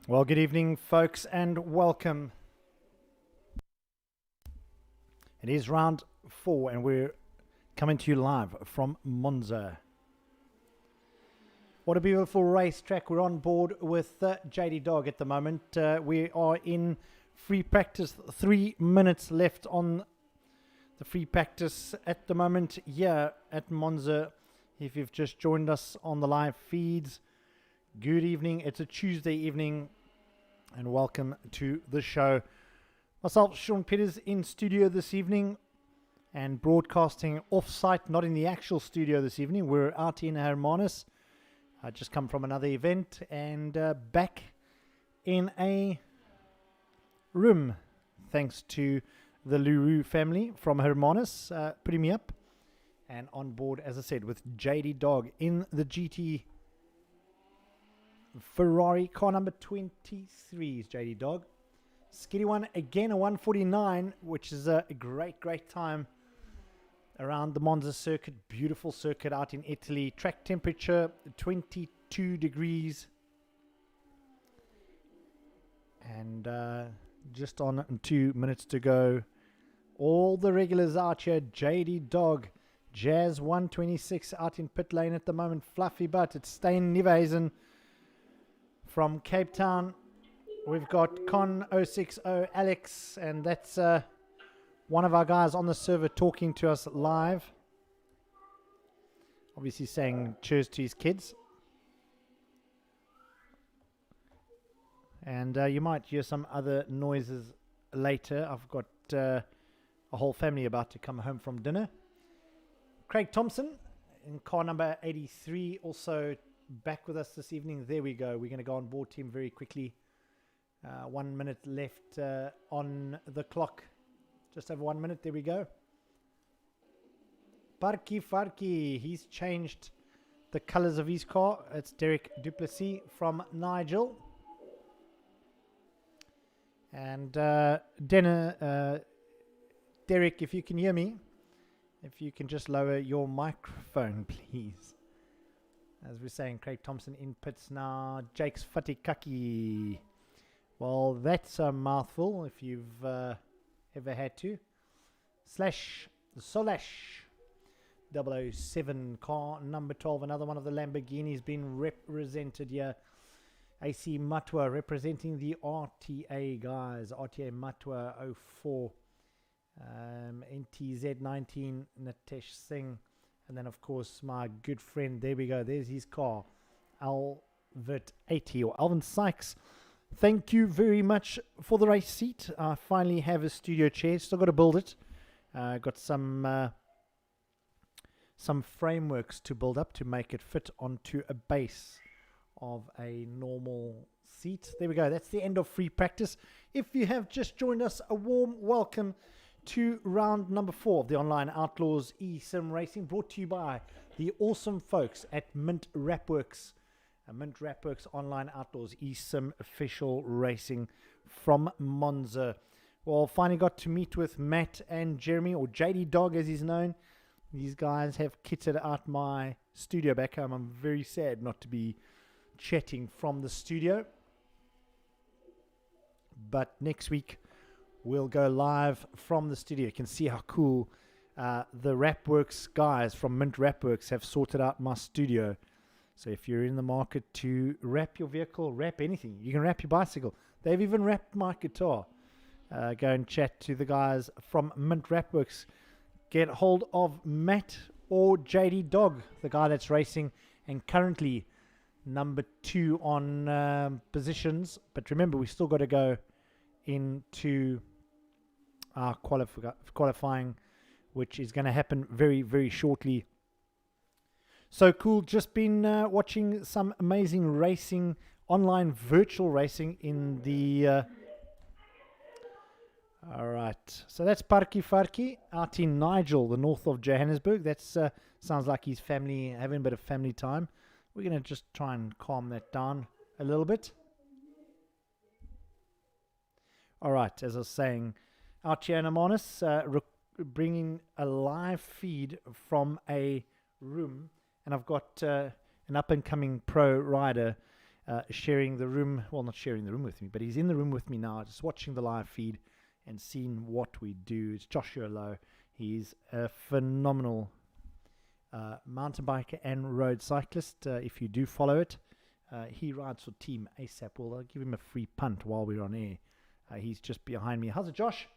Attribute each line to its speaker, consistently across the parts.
Speaker 1: Well, good evening, folks, and welcome. It is round 4, and we're coming to you live from Monza. What a beautiful racetrack. We're on board with JD Dog at the moment. We are in free practice. 3 minutes left on the free practice at the moment here at Monza. If you've just joined us on the live feeds, good evening. It's a Tuesday evening, and welcome to the show. Myself, Sean Peters, in studio this evening and broadcasting off-site, not in the actual studio this evening. We're out in Hermanus. I just come from another event and back in a room, thanks to the Luru family from Hermanus, putting me up. And on board, as I said, with JD Dog in the GT Ferrari car number 23 is JD Dog. Skiddy one again, a 149, which is a great time around the Monza circuit. Beautiful circuit out in Italy. Track temperature 22 degrees. And just on 2 minutes to go. All the regulars out here. JD Dog. Jazz 126 out in pit lane at the moment. Fluffy Butt. It's Stain Nivehuizen from Cape Town. We've got Con 060 Alex, and that's one of our guys on the server talking to us live. Obviously saying cheers to his kids. And you might hear some other noises later. I've got a whole family about to come home from dinner. Craig Thompson in car number 83 also back with us this evening. There we go. We're going to go on board team very quickly. 1 minute left on the clock. Just over 1 minute. There we go. Parky Farky. He's changed the colors of his car. It's Derek Duplessis from Nigel. And Derek, if you can hear me, if you can just lower your microphone, please. As we're saying, Craig Thompson in pits now. Jake's Fatikaki. Well, that's a mouthful if you've ever had to. Slash Solash 007 car number 12. Another one of the Lamborghinis being represented here. AC Matwa representing the RTA guys. RTA Matwa 04. NTZ19 Natesh Singh. And then, of course, my good friend, there we go, there's his car, Alvert 80, or Alvin Sykes. Thank you very much for the race seat. I finally have a studio chair, still got to build it. Got some frameworks to build up to make it fit onto a base of a normal seat. There we go, that's the end of free practice. If you have just joined us, a warm welcome to round number 4 of the online Outlaws eSim Racing, brought to you by the awesome folks at Mint Rapworks. Mint Rapworks Online Outlaws eSim official racing from Monza. Well, finally got to meet with Matt and Jeremy, or JD Dog as he's known. These guys have kitted out my studio back home. I'm very sad not to be chatting from the studio. But next week, we'll go live from the studio. You can see how cool the Rapworks guys from Mint Rapworks have sorted out my studio. So if you're in the market to wrap your vehicle, wrap anything. You can wrap your bicycle. They've even wrapped my guitar. Go and chat to the guys from Mint Rapworks. Get hold of Matt or JD Dog, the guy that's racing and currently number 2 on positions. But remember, we still got to go into our qualifying, which is going to happen very, very shortly. So cool. Just been watching some amazing racing, online virtual racing in the... all right. So that's Parky Farky out in Nigel, the north of Johannesburg. That's sounds like his family having a bit of family time. We're going to just try and calm that down a little bit. All right. As I was saying, out here in Hermanus, bringing a live feed from a room. And I've got an up-and-coming pro rider sharing the room. Well, not sharing the room with me, but he's in the room with me now, just watching the live feed and seeing what we do. It's Joshua Lowe. He's a phenomenal mountain biker and road cyclist. If you do follow it, he rides for Team ASAP. Well, I'll give him a free punt while we're on air. He's just behind me. How's it, Josh?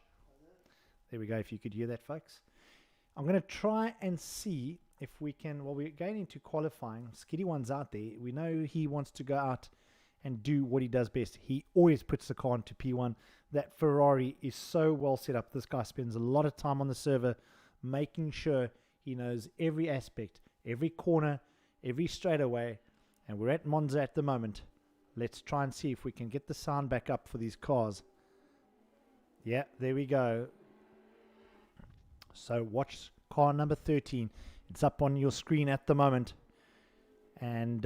Speaker 1: There we go, if you could hear that, folks. I'm going to try and see if we can, well, we're going into qualifying. Skiddy One's out there. We know he wants to go out and do what he does best. He always puts the car into P1. That Ferrari is so well set up. This guy spends a lot of time on the server making sure he knows every aspect, every corner, every straightaway. And we're at Monza at the moment. Let's try and see if we can get the sound back up for these cars. Yeah, there we go. So watch car number 13. It's up on your screen at the moment. And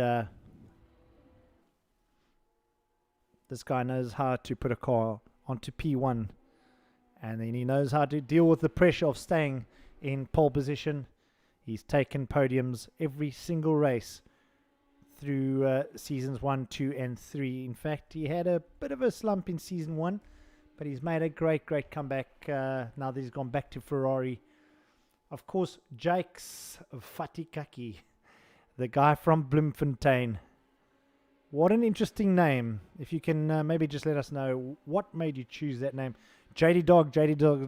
Speaker 1: this guy knows how to put a car onto P1. And then he knows how to deal with the pressure of staying in pole position. He's taken podiums every single race through seasons 1, 2, and 3. In fact, he had a bit of a slump in season 1. But he's made a great comeback now that he's gone back to Ferrari. Of course, Jakes Fatikaki, the guy from Bloemfontein. What an interesting name. If you can maybe just let us know what made you choose that name. JD Dog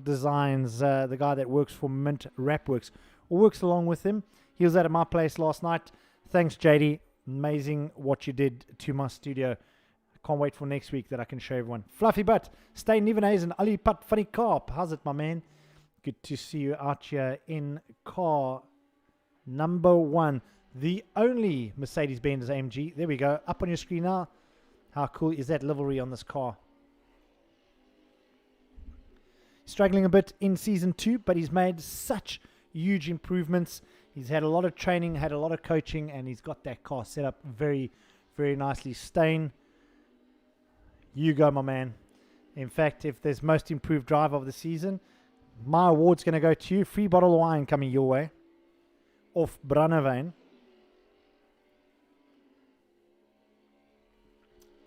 Speaker 1: Designs, the guy that works for Mint Rapworks, or works along with him. He was at my place last night. Thanks, JD. Amazing what you did to my studio. Can't wait for next week that I can show everyone. Fluffy Butt, Stay Nivenhuizen, Ali Pat Funny Carp. How's it, my man? Good to see you out here in car number 1. The only Mercedes-Benz AMG. There we go. Up on your screen now. How cool is that livery on this car? Struggling a bit in season 2, but he's made such huge improvements. He's had a lot of training, had a lot of coaching, and he's got that car set up very, very nicely. Stain, you go, my man. In fact, if there's most improved driver of the season, my award's going to go to you. Free bottle of wine coming your way. Off Brandewijn.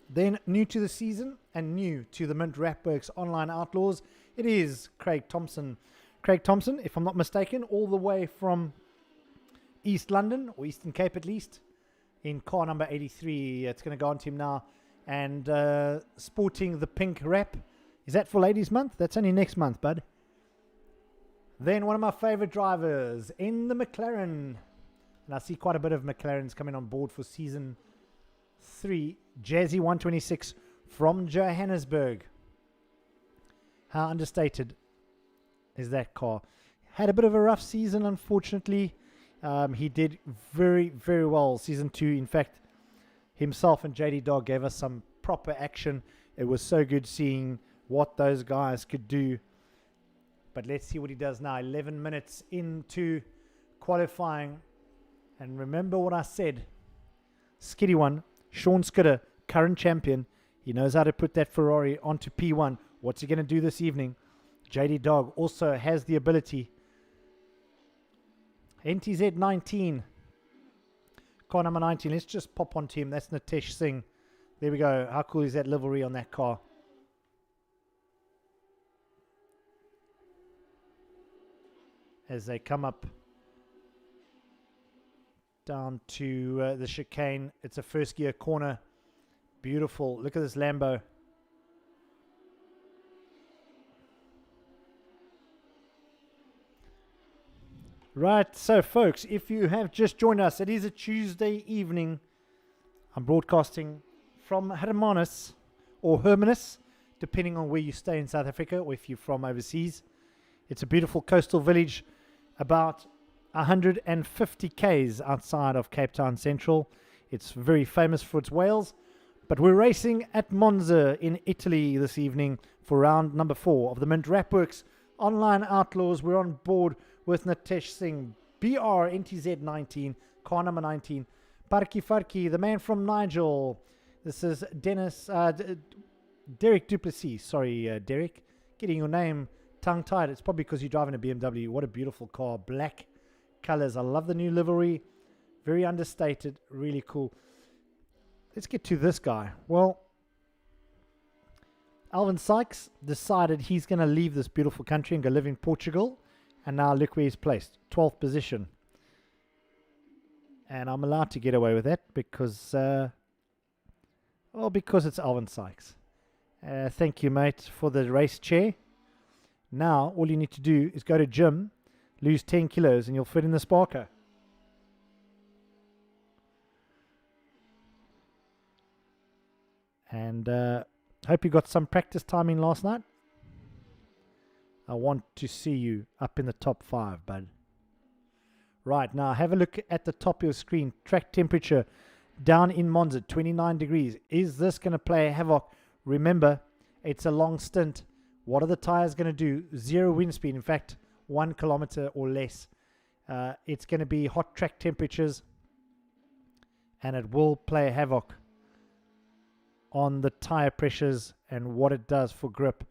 Speaker 1: Then, new to the season and new to the Mint Rapworks Online Outlaws, it is Craig Thompson. Craig Thompson, if I'm not mistaken, all the way from East London, or Eastern Cape at least, in car number 83. It's going to go on to him now. And sporting the pink wrap. Is that for Ladies Month? That's only next month, bud. Then one of my favorite drivers in the McLaren. And I see quite a bit of McLarens coming on board for season 3. Jazzy 126 from Johannesburg. How understated is that car? Had a bit of a rough season, unfortunately. He did very, very well season 2. In fact, himself and JD Dog gave us some proper action. It was so good seeing what those guys could do. But let's see what he does now. 11 minutes into qualifying. And remember what I said. Skiddy One, Sean Skidder, current champion. He knows how to put that Ferrari onto P1. What's he going to do this evening? JD Dog also has the ability. NTZ 19. Car number 19. Let's just pop onto him. That's Nitesh Singh. There we go. How cool is that livery on that car? As they come up down to the chicane. It's a first gear corner. Beautiful. Look at this Lambo. Right, so folks, if you have just joined us, it is a Tuesday evening. I'm broadcasting from Hermanus, or Hermanus, depending on where you stay in South Africa, or if you're from overseas. It's a beautiful coastal village, about 150 k's outside of Cape Town Central. It's very famous for its whales, but we're racing at Monza in Italy this evening for round number 4 of the Mint Rapworks Online Outlaws. We're on board with Nitesh Singh, BR NTZ 19, car number 19. Parky Farky, the man from Nigel. This is Derek Duplessis. Sorry, Derek. Getting your name tongue-tied. It's probably because you're driving a BMW. What a beautiful car. Black colors. I love the new livery. Very understated. Really cool. let's get to this guy. Well, Alvin Sykes decided he's going to leave this beautiful country and go live in Portugal. And now look where he's placed. 12th position. And I'm allowed to get away with that because, because it's Alvin Sykes. Thank you, mate, for the race chair. Now, all you need to do is go to gym, lose 10 kilos, and you'll fit in the Sparker. And hope you got some practice time in last night. I want to see you up in the top 5, bud. Right, now have a look at the top of your screen. Track temperature down in Monza, 29 degrees. Is this going to play havoc? Remember, it's a long stint. What are the tires going to do? 0 wind speed. In fact, 1 kilometer or less. It's going to be hot track temperatures. And it will play havoc on the tire pressures and what it does for grip.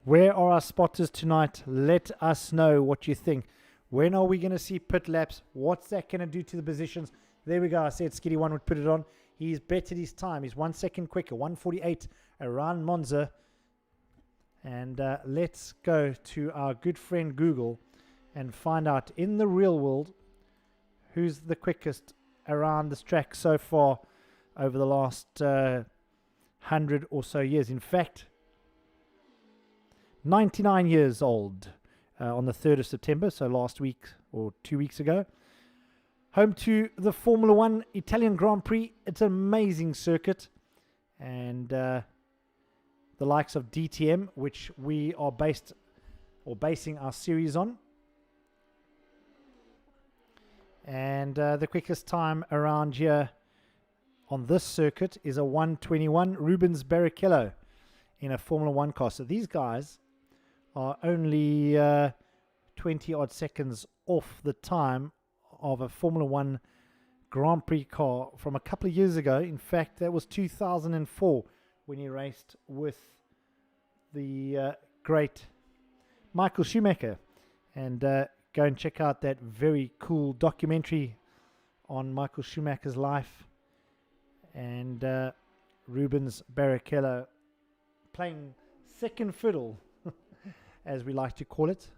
Speaker 1: Where are our spotters tonight? Let us know what you think. When are we going to see pit laps? What's that going to do to the positions? There we go. I said Skiddy One would put it on. He's bettered his time. He's 1 second quicker. 1:48 around Monza. And let's go to our good friend Google and find out in the real world who's the quickest around this track so far over the last 100 or so years. In fact, 99 years old on the 3rd of September, so last week or 2 weeks ago. Home to the Formula One Italian Grand Prix. It's an amazing circuit. And the likes of DTM, which we are basing our series on. And the quickest time around here on this circuit is a 1:21 Rubens Barrichello in a Formula One car. So these guys are only 20 odd seconds off the time of a Formula One Grand Prix car from a couple of years ago. In fact, that was 2004 when he raced with the great Michael Schumacher. And go and check out that very cool documentary on Michael Schumacher's life. And Rubens Barrichello playing second fiddle, as we like to call it.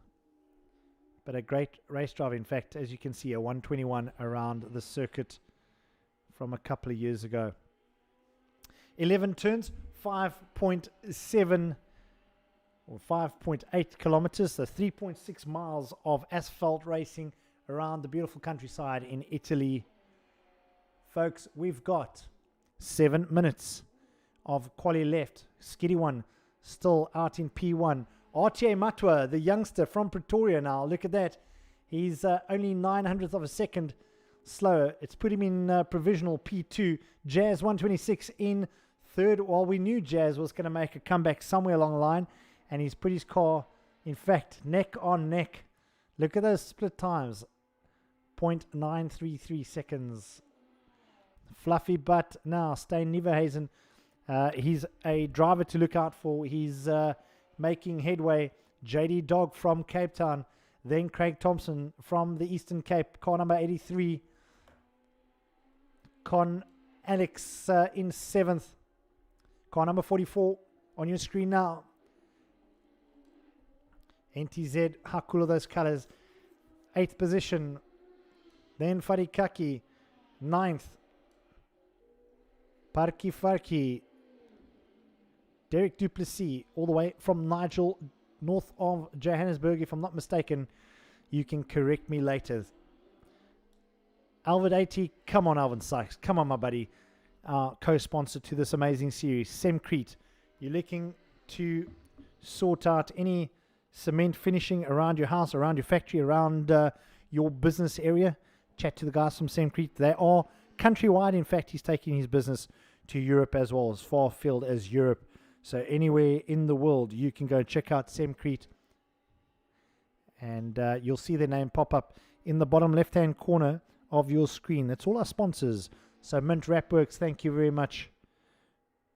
Speaker 1: But a great race driver. In fact, as you can see, a 1:21 around the circuit from a couple of years ago. 11 turns, 5.7 or 5.8 kilometers, so 3.6 miles of asphalt racing around the beautiful countryside in Italy. Folks, we've got 7 minutes of quali left. Skiddy One still out in P1. RTA Matwa, the youngster from Pretoria now. Look at that. He's only 900th of a second slower. It's put him in provisional P2. Jazz 126 in third. Well, we knew Jazz was going to make a comeback somewhere along the line. And he's put his car, in fact, neck on neck. Look at those split times. 0.933 seconds. Fluffy butt now. Steyn Nieuwenhuizen. He's a driver to look out for. He's making headway. JD Dog from Cape Town. Then Craig Thompson from the Eastern Cape. Car number 83. Con Alex in 7th. Car number 44 on your screen now. NTZ, how cool are those colors? 8th position. Then Farikaki, 9th. Parky Farky. Derek Duplessis, all the way from Nigel, north of Johannesburg, if I'm not mistaken. You can correct me later. Alvid 80, come on, Alvin Sykes. Come on, my buddy. Our co-sponsor to this amazing series, Semcrete. You're looking to sort out any cement finishing around your house, around your factory, around your business area. Chat to the guys from Semcrete. They are countrywide. In fact, he's taking his business to Europe as well, as far afield as Europe. So anywhere in the world, you can go check out Semcrete. And you'll see their name pop up in the bottom left-hand corner of your screen. That's all our sponsors. So Mint Rapworks, thank you very much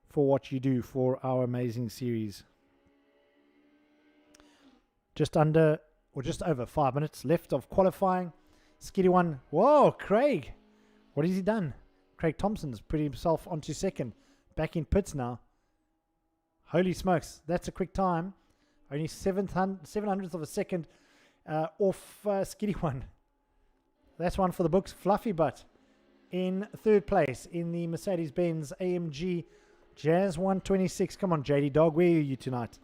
Speaker 1: for what you do for our amazing series. Just under, or just over 5 minutes left of qualifying. Skiddy One. Whoa, Craig. What has he done? Craig Thompson's put himself onto second. Back in pits now. Holy smokes, that's a quick time. Only 700th of a second off Skiddy One. That's one for the books. Fluffy Butt in third place in the Mercedes-Benz AMG Jazz 126. Come on, JD Dog, where are you tonight?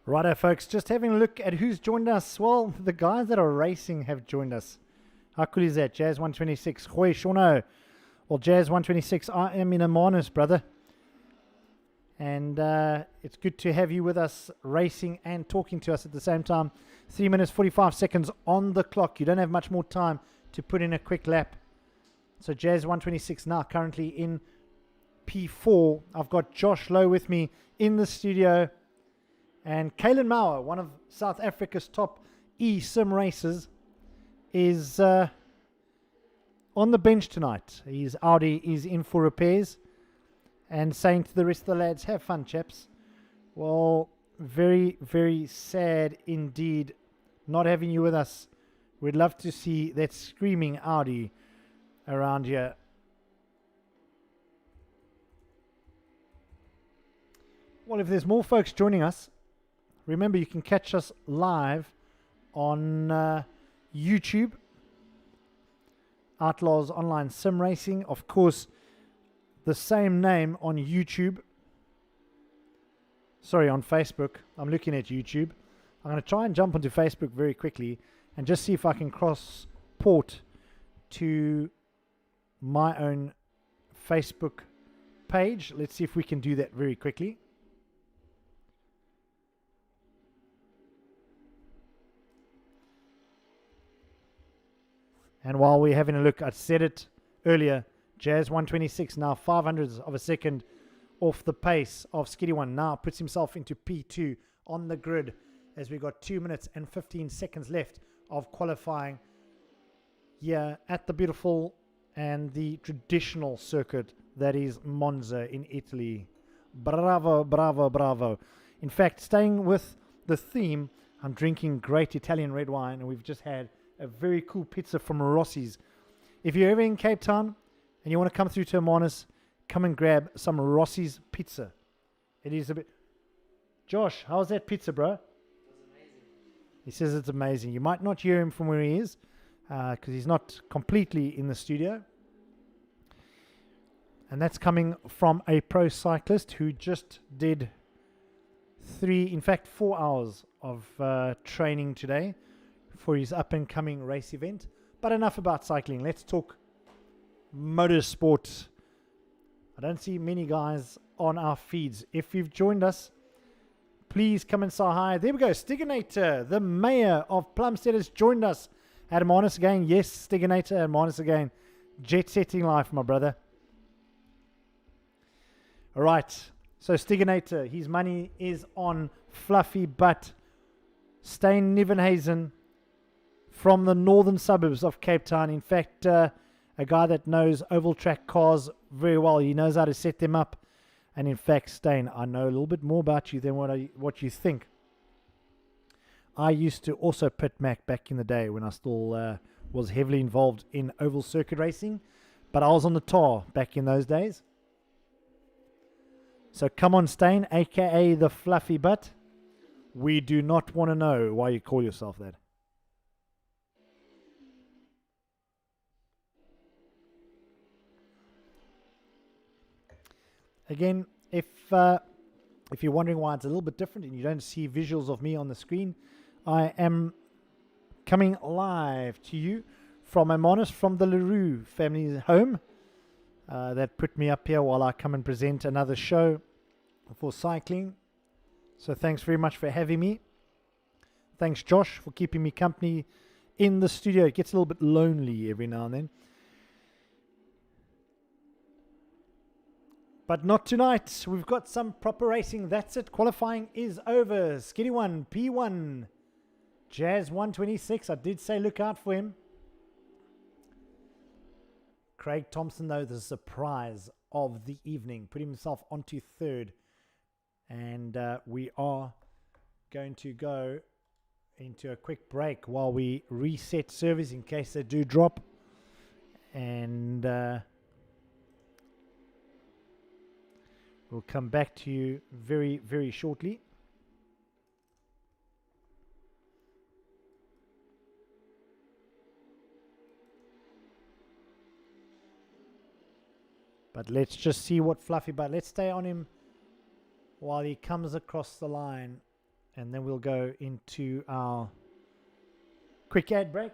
Speaker 1: Righto, folks, just having a look at who's joined us. Well, the guys that are racing have joined us. How cool is that? Jazz 126. Hoi, Shono. Well, Jazz 126, I am in Amanus, brother. And it's good to have you with us racing and talking to us at the same time. 3 minutes, 45 seconds on the clock. You don't have much more time to put in a quick lap. So Jazz 126 now currently in P4. I've got Josh Lowe with me in the studio. And Kalen Mauer, one of South Africa's top e-sim racers, is on the bench tonight. His Audi is in for repairs. And saying to the rest of the lads, have fun, chaps. Well, very, very sad indeed not having you with us. We'd love to see that screaming Audi around here. Well, if there's more folks joining us, remember, you can catch us live on YouTube, Outlaws Online Sim Racing. Of course, the same name on YouTube. Sorry, on Facebook. I'm looking at YouTube. I'm going to try and jump onto Facebook very quickly and just see if I can cross port to my own Facebook page. Let's see if we can do that very quickly. And while we're having a look, I said it earlier, Jazz 126 now 500ths of a second off the pace of Skiddy One. Now puts himself into P2 on the grid as we've got 2 minutes and 15 seconds left of qualifying here at the beautiful and the traditional circuit that is Monza in Italy. Bravo, bravo, bravo. In fact, staying with the theme, I'm drinking great Italian red wine, and we've just had a very cool pizza from Rossi's. If you're ever in Cape Town and you want to come through to Amanus, come and grab some Rossi's pizza. It is a bit... Josh, how's that pizza, bro? It was amazing. He says it's amazing. You might not hear him from where he is because he's not completely in the studio. And that's coming from a pro cyclist who just did 4 hours of training today for his up-and-coming race event. But enough about cycling. Let's talk motorsport. I don't see many guys on our feeds. If you've joined us, please come and say hi. There we go. Stiganator, the mayor of Plumstead, has joined us at Amanus again. Yes, Stiganator at Amanus again. Jet-setting life, my brother. All right. So Stiganator, his money is on Fluffy Butt. Steyn Nivenhuizen from the northern suburbs of Cape Town. In fact, a guy that knows oval track cars very well. He knows how to set them up. And in fact, Steyn, I know a little bit more about you than what you think. I used to also pit Mac back in the day when I still was heavily involved in oval circuit racing. But I was on the tar back in those days. So come on, Steyn, a.k.a. the Fluffy Butt. We do not want to know why you call yourself that. Again, if you're wondering why it's a little bit different and you don't see visuals of me on the screen, I am coming live to you from Amanus, from the LaRue family's home. That put me up here while I come and present another show for cycling. So thanks very much for having me. Thanks, Josh, for keeping me company in the studio. It gets a little bit lonely every now and then. But not tonight. We've got some proper racing. That's it. Qualifying is over. Skinny 1, P1, Jazz 126. I did say look out for him. Craig Thompson, though, the surprise of the evening, put himself onto third. And we are going to go into a quick break while we reset servers in case they do drop. And we'll come back to you very, very shortly. But let's just see what Fluffy, but let's stay on him while he comes across the line. And then we'll go into our quick ad break.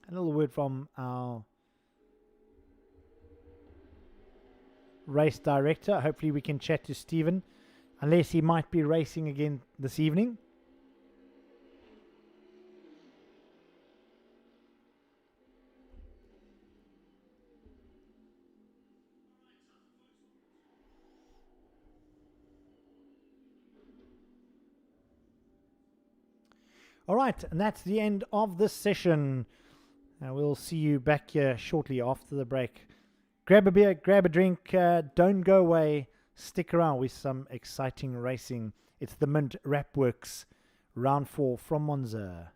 Speaker 1: A little word from our race director. Hopefully we can chat to Stephen, unless he might be racing again this evening. All right, and that's the end of this session. We'll see you back here shortly after the break. Grab a beer, grab a drink, don't go away. Stick around with some exciting racing. It's the Mint Rap Works Round 4 from Monza.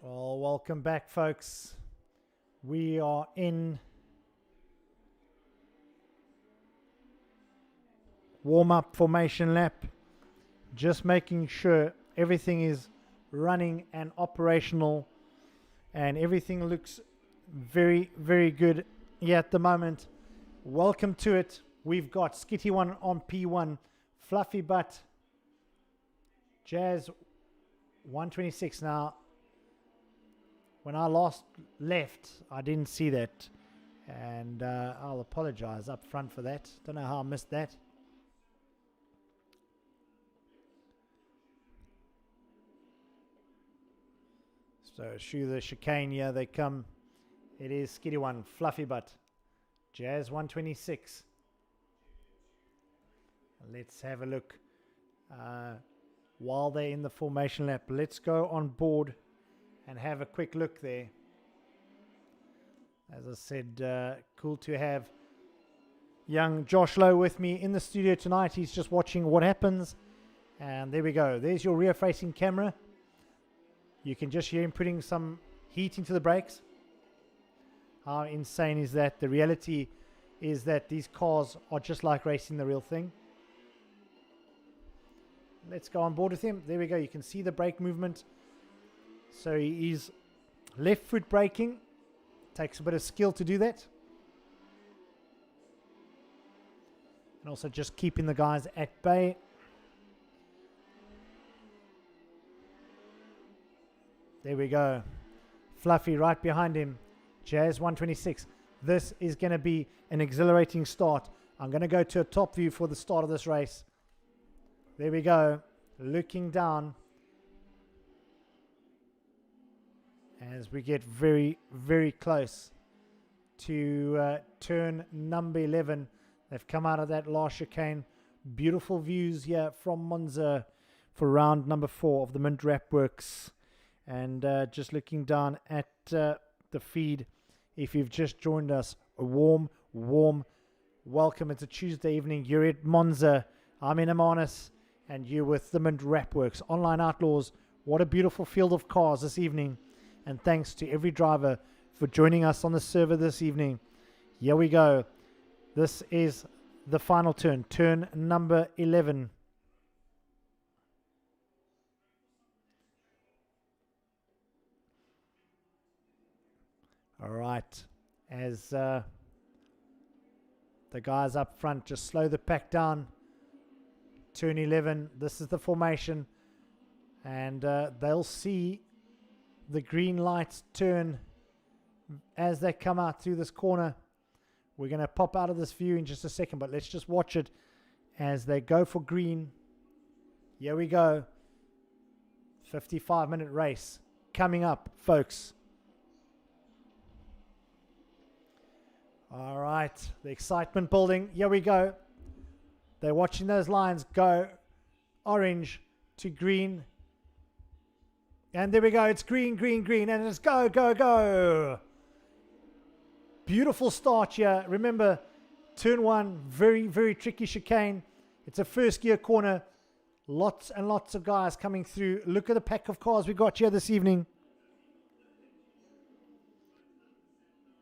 Speaker 1: Well, welcome back, folks. We are in warm-up formation lap, just making sure everything is running and operational, and everything looks very, very good here at the moment. Welcome to it. We've got Skitty One on P1, Fluffy Butt, Jazz 126. Now, when I last left, I didn't see that, and I'll apologize up front for that. Don't know how I missed that. So, shoe the chicane here, they come. It is Skitty One, Fluffy Butt, Jazz 126. Let's have a look. While they're in the formation lap, let's go on board and have a quick look there. As I said, cool to have young Josh Lowe with me in the studio tonight. He's just watching what happens. And there we go. There's your rear-facing camera. You can just hear him putting some heat into the brakes. How insane is that? The reality is that these cars are just like racing the real thing. Let's go on board with him. There we go. You can see the brake movement. So he is left foot braking. Takes a bit of skill to do that. And also just keeping the guys at bay. There we go. Fluffy right behind him. Jazz 126. This is going to be an exhilarating start. I'm going to go to a top view for the start of this race. There we go. Looking down. As we get very, very close to turn number 11. They've come out of that last chicane. Beautiful views here from Monza for round number 4 of the Mint Wrap Works. And just looking down at the feed, if you've just joined us, a warm welcome. It's a Tuesday evening. You're at Monza. I'm in Amanus, and you're with the Mint Wrap Works. Online Outlaws. What a beautiful field of cars this evening. And thanks to every driver for joining us on the server this evening. Here we go. This is the final turn. Turn number 11. All right, as the guys up front just slow the pack down. Turn 11, this is the formation, and they'll see the green lights turn as they come out through this corner. We're going to pop out of this view in just a second, but let's just watch it as they go for green. Here we go. 55-minute race coming up, folks. All right, the excitement building. Here we go. They're watching those lines go orange to green. And there we go. It's green, and it's go, go, go. Beautiful start here. Remember, turn 1, very, very tricky chicane. It's a first gear corner. Lots and lots of guys coming through. Look at the pack of cars we got here this evening.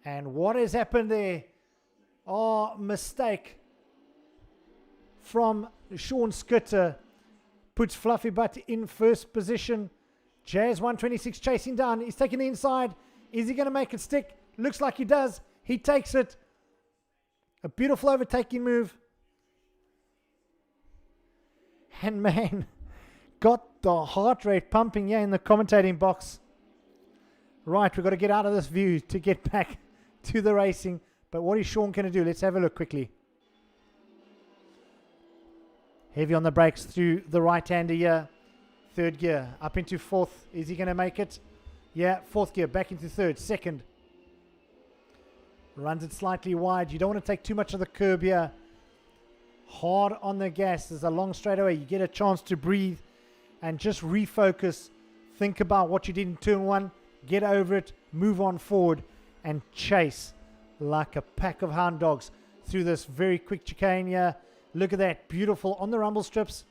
Speaker 1: And what has happened there? Oh, mistake from Sean Skitter. Puts Fluffy Butt in first position. Jazz 126 chasing down. He's taking the inside. Is he going to make it stick? Looks like he does. He takes it. A beautiful overtaking move. And man, got the heart rate pumping here in the commentating box. Right, we've got to get out of this view to get back to the racing. But what is Sean going to do? Let's have a look quickly. Heavy on the brakes through the right-hander here. Third gear, up into fourth. Is he going to make it? Yeah, fourth gear, back into third. Second. Runs it slightly wide. You don't want to take too much of the curb here. Hard on the gas. There's a long straightaway. You get a chance to breathe and just refocus. Think about what you did in turn 1. Get over it. Move on forward and chase like a pack of hound dogs through this very quick chicane here. Look at that. Beautiful on the rumble strips.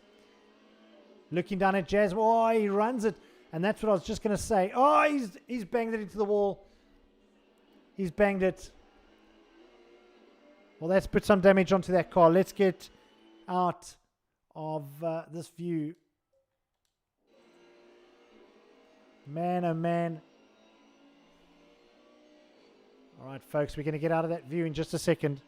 Speaker 1: Looking down at Jazz. Oh, he runs it. And that's what I was just going to say. Oh, he's banged it into the wall. He's banged it. Well, that's put some damage onto that car. Let's get out of this view. Man, oh man. All right, folks, we're going to get out of that view in just a second.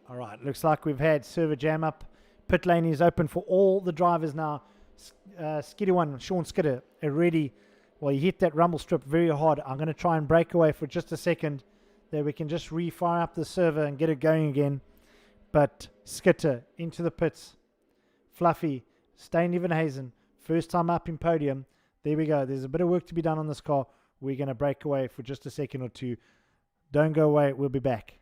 Speaker 1: All right, looks like we've had server jam up. Pit lane is open for all the drivers now. Skidder one, Sean Skidder, already. Well, he hit that rumble strip very hard. I'm going to try and break away for just a second. There we can just refire up the server and get it going again. But Skidder into the pits. Fluffy, Steyn Evenhazen, first time up in podium. There we go. There's a bit of work to be done on this car. We're going to break away for just a second or two. Don't go away. We'll be back.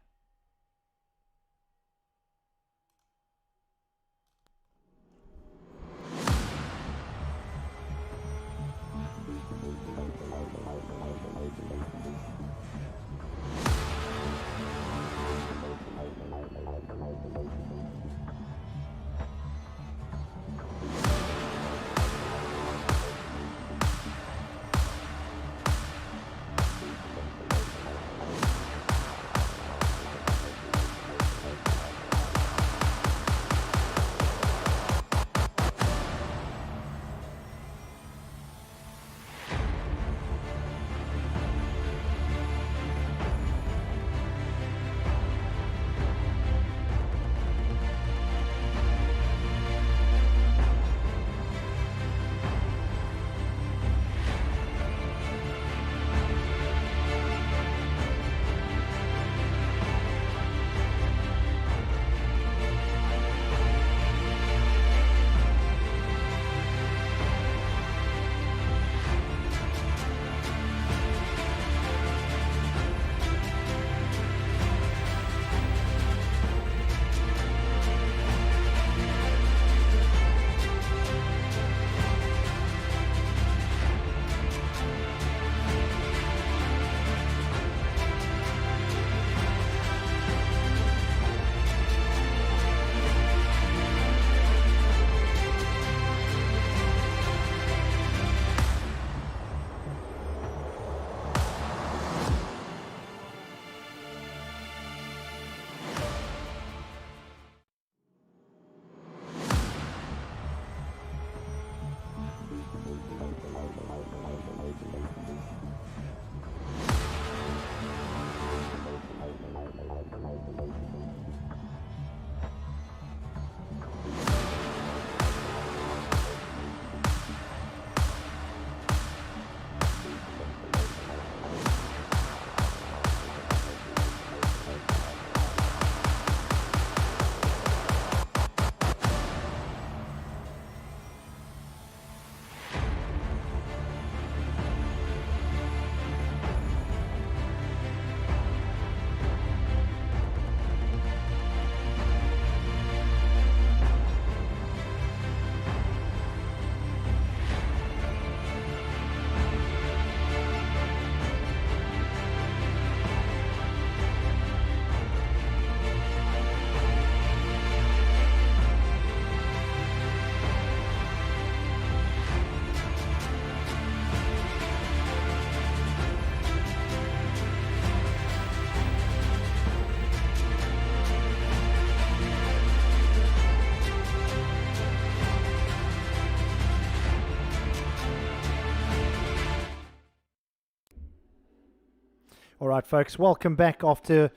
Speaker 1: All right, folks, welcome back after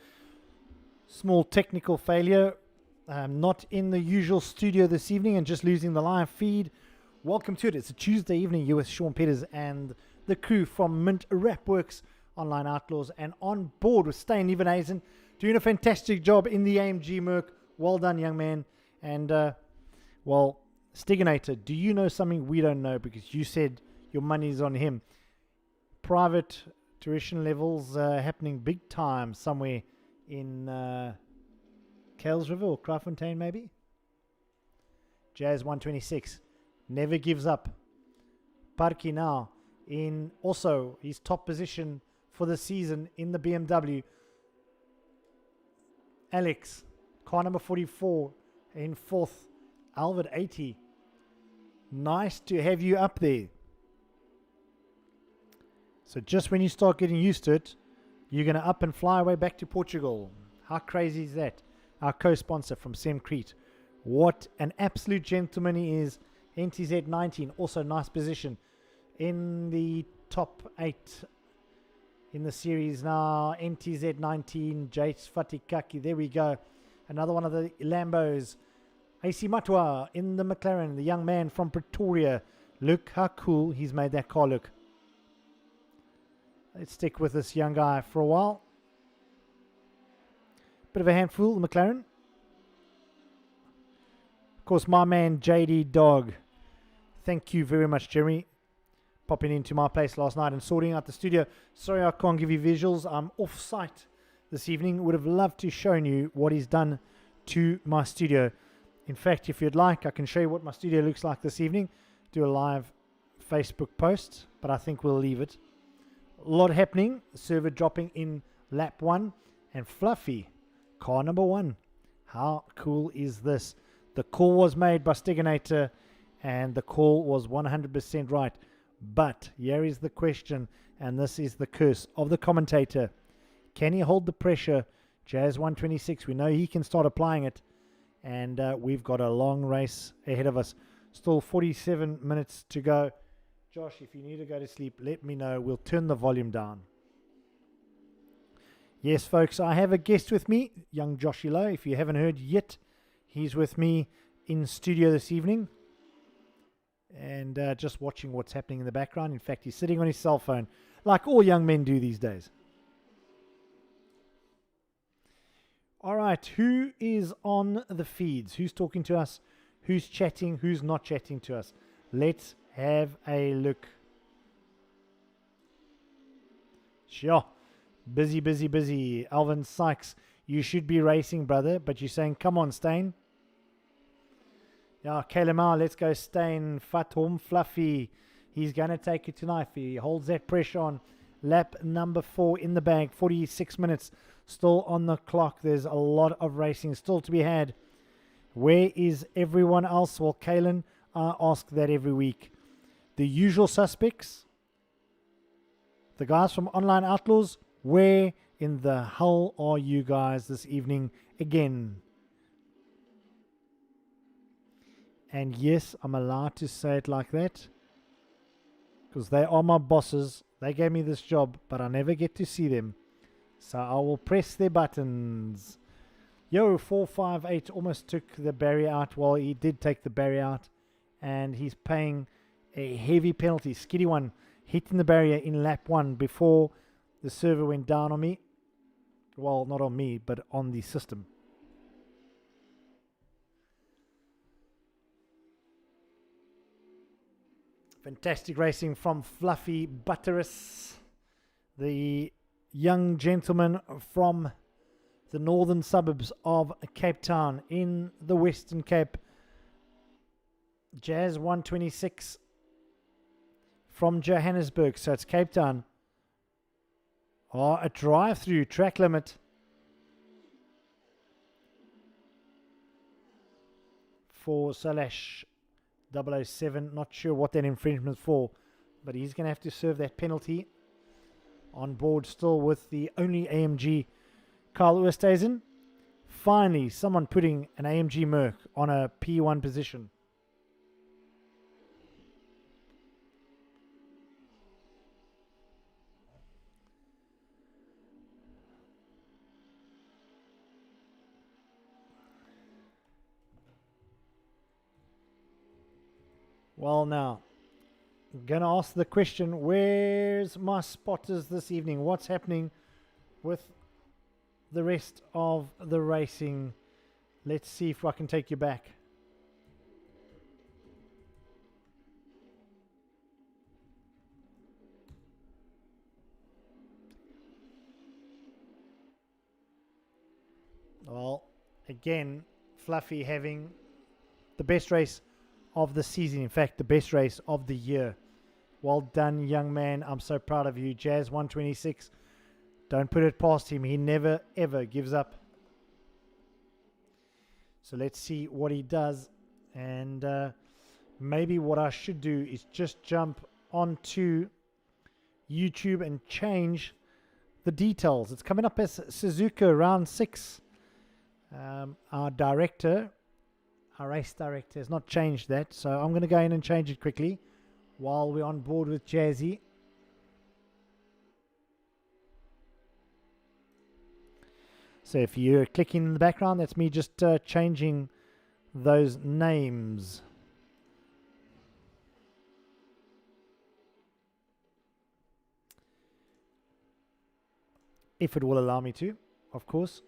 Speaker 1: small technical failure. Not in the usual studio this evening and just losing the live feed. Welcome to it. It's a Tuesday evening. You with Sean Peters and the crew from Mint Rapworks, Online Outlaws, and on board with Steyn Evenhazen, doing a fantastic job in the AMG Merc. Well done, young man. And, well, Stiginator, do you know something we don't know? Because you said your money's on him. Private tuition levels happening big time somewhere in Kales River or Kraaifontein maybe. Jazz 126 never gives up. Parky now in also his top position for the season in the BMW. Alex, car number 44 in 4th. Albert 80. Nice to have you up there. So just when you start getting used to it, you're going to up and fly away back to Portugal. How crazy is that? Our co-sponsor from Semcrete. What an absolute gentleman he is. NTZ 19, also nice position in the top 8 in the series now. NTZ 19, Jace Fatikaki. There we go. Another one of the Lambos. AC Matwa in the McLaren, the young man from Pretoria. Look how cool he's made that car look. Let's stick with this young guy for a while. Bit of a handful, the McLaren. Of course, my man JD Dog. Thank you very much, Jeremy. Popping into my place last night and sorting out the studio. Sorry I can't give you visuals. I'm off site this evening. Would have loved to show you what he's done to my studio. In fact, if you'd like, I can show you what my studio looks like this evening. Do a live Facebook post, but I think we'll leave it. A lot happening. Server dropping in lap 1. And Fluffy, car number 1. How cool is this? The call was made by Steganator, and the call was 100% right. But here is the question, and this is the curse of the commentator. Can he hold the pressure? Jazz 126, we know he can start applying it. And we've got a long race ahead of us. Still 47 minutes to go. Josh, if you need to go to sleep, let me know. We'll turn the volume down. Yes, folks, I have a guest with me, young Joshy Lowe. If you haven't heard yet, he's with me in studio this evening. And just watching what's happening in the background. In fact, he's sitting on his cell phone, like all young men do these days. All right, who is on the feeds? Who's talking to us? Who's chatting? Who's not chatting to us? Let's have a look. Sure. Busy, busy, busy. Alvin Sykes, you should be racing, brother, but you're saying, come on, Stain. Yeah, Kalamar, let's go, Stain. Fatom Fluffy. He's going to take it tonight. He holds that pressure on. Lap number 4 in the bag. 46 minutes still on the clock. There's a lot of racing still to be had. Where is everyone else? Well, Kalen, I ask that every week. The usual suspects, the guys from Online Outlaws, where in the hell are you guys this evening again? And yes, I'm allowed to say it like that because they are my bosses. They gave me this job, but I never get to see them. So I will press their buttons. Yo, 458 almost took the barrier out. Well, he did take the barrier out, and he's paying a heavy penalty. Skiddy one hitting the barrier in lap 1 before the server went down on me. Well, not on me, but on the system. Fantastic racing from Fluffy Butterus, the young gentleman from the northern suburbs of Cape Town in the Western Cape. Jazz 126 from Johannesburg, so it's Cape Town. Oh, a drive-through track limit. For Salash 007, not sure what that infringement's for, but he's going to have to serve that penalty. On board still with the only AMG, Carl Oosthuizen. Finally, someone putting an AMG Merc on a P1 position. Well, now, I'm going to ask the question, where's my spotters this evening? What's happening with the rest of the racing? Let's see if I can take you back. Well, again, Fluffy having the best race of the season, in fact the best race of the year. Well done, young man. I'm so proud of you. Jazz 126 Don't put it past him. He never, ever gives up. So let's see what he does. And maybe what I should do is just jump onto YouTube and change the details. It's coming up as Suzuka round 6. Our race director has not changed that. So I'm going to go in and change it quickly while we're on board with Jazzy. So if you're clicking in the background, that's me just changing those names. If it will allow me to, of course.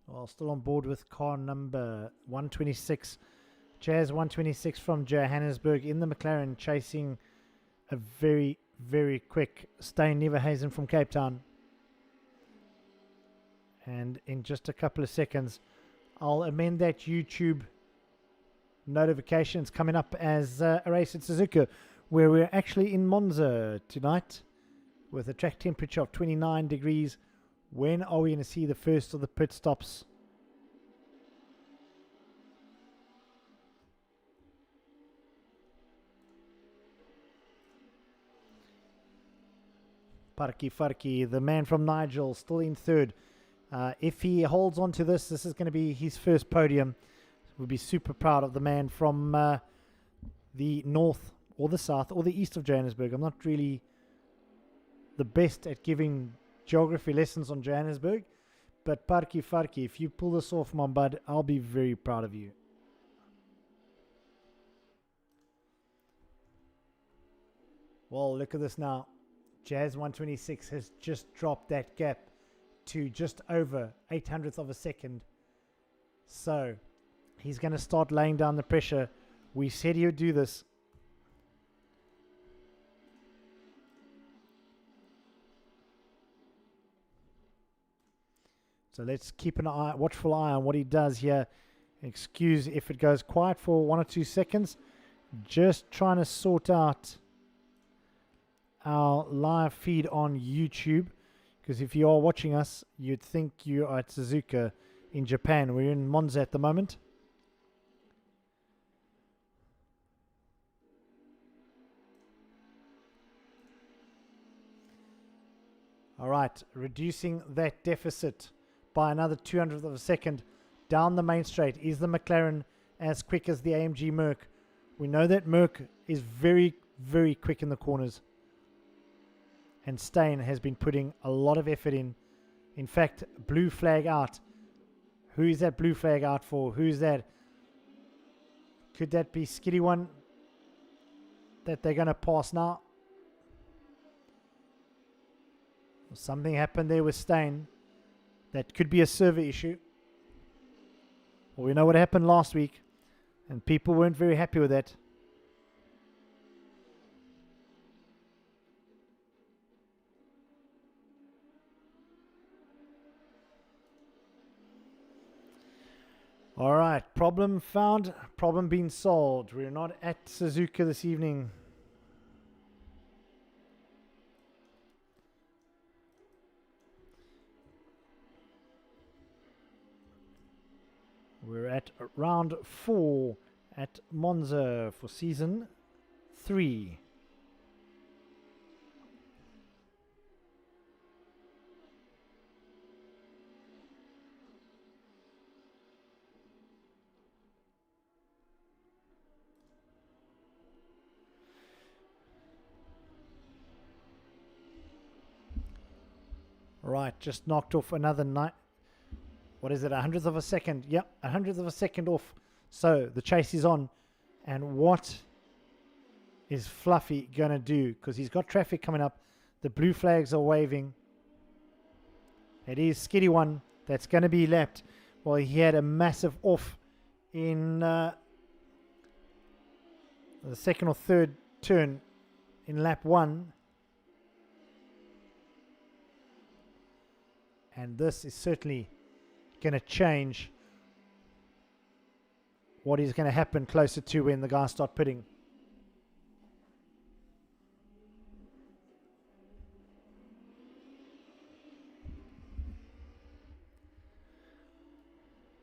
Speaker 1: Well, still on board with car number 126. Jazz 126 from Johannesburg in the McLaren, chasing a very, very quick Steyn Neverhazen from Cape Town. And in just a couple of seconds, I'll amend that YouTube notifications coming up as a race at Suzuka, where we're actually in Monza tonight with a track temperature of 29 degrees. When are we going to see the first of the pit stops? Farki, the man from Nigel, still in third. If he holds on to this, this is going to be his first podium. We'll be super proud of the man from the north or the south or the east of Johannesburg. I'm not really the best at giving geography lessons on Johannesburg, but Farki, if you pull this off, my bud, I'll be very proud of you. Well, look at this now. Jazz 126 has just dropped that gap to just over 800th of a second. So he's going to start laying down the pressure. We said he would do this. So let's keep an eye, watchful eye on what he does here. Excuse if it goes quiet for 1 or 2 seconds. Just trying to sort out our live feed on YouTube, because if you are watching us, you'd think you are at Suzuka in Japan. We're in Monza at the moment. All right, reducing that deficit by another 200th of a second down the main straight. Is the McLaren as quick as the AMG Merc? We know that Merc is very, very quick in the corners. And Steyn has been putting a lot of effort in. In fact, blue flag out. Who is that blue flag out for? Who's that? Could that be Skitty One that they're going to pass now? Something happened there with Steyn. That could be a server issue. Well, we know what happened last week, and people weren't very happy with that. All right, problem found, problem being solved. We're not at Suzuka this evening. We're at round 4 at Monza for season 3. Right, just knocked off another what is it, 100th of a second? Yep, 100th of a second off. So the chase is on. And what is Fluffy going to do? Because he's got traffic coming up. The blue flags are waving. It is Skitty One that's going to be lapped. Well, he had a massive off in the second or third turn in lap 1. And this is certainly going to change what is going to happen closer to when the guys start pitting.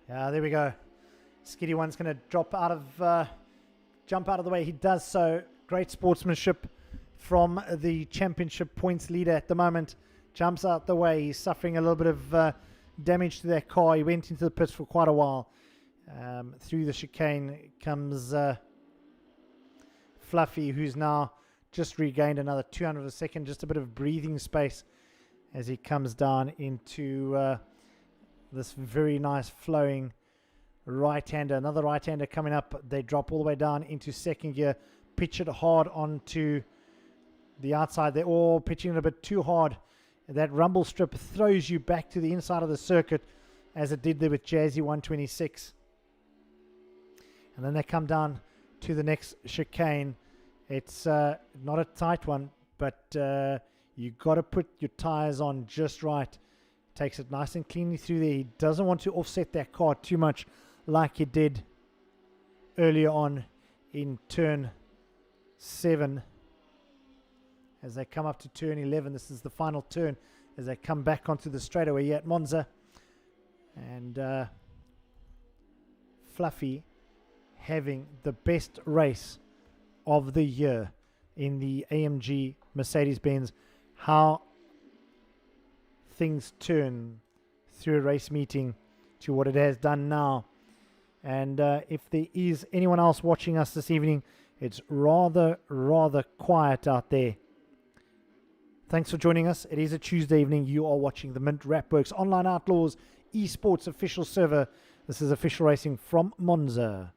Speaker 1: There we go. Skiddy One's going to jump out of the way. He does so. Great sportsmanship from the championship points leader at the moment. Jumps out the way. He's suffering a little bit of damage to that car. He went into the pits for quite a while. Through the chicane comes Fluffy, who's now just regained another 200 of a second. Just a bit of breathing space as he comes down into this very nice flowing right-hander. Another right-hander coming up. They drop all the way down into second gear. Pitch it hard onto the outside. They're all pitching it a bit too hard. That rumble strip throws you back to the inside of the circuit, as it did there with Jazzy 126. And then they come down to the next chicane. It's not a tight one, but you got to put your tires on just right. Takes it nice and cleanly through there. He doesn't want to offset that car too much like he did earlier on in turn 7. As they come up to turn 11, this is the final turn as they come back onto the straightaway here at Monza. And Fluffy having the best race of the year in the AMG Mercedes-Benz. How things turn through a race meeting to what it has done now. And if there is anyone else watching us this evening, it's rather quiet out there. Thanks for joining us. It is a Tuesday evening. You are watching the Mint Rapworks Online Outlaws Esports official server. This is official racing from Monza.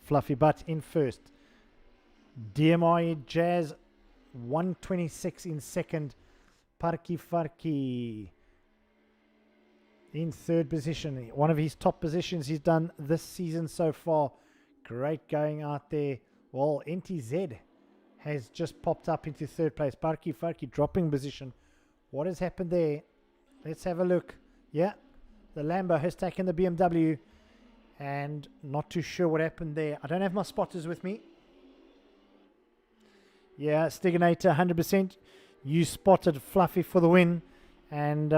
Speaker 1: Fluffy Butt in first. DMI Jazz 126 in second. Parky Farky in third position. One of his top positions he's done this season so far. Great going out there. Well, NTZ has just popped up into third place. Parky Farky dropping position. What has happened there? Let's have a look. Yeah, the Lambo has taken the BMW. And not too sure what happened there. I don't have my spotters with me. Yeah, Stiganator 100%. You spotted Fluffy for the win. And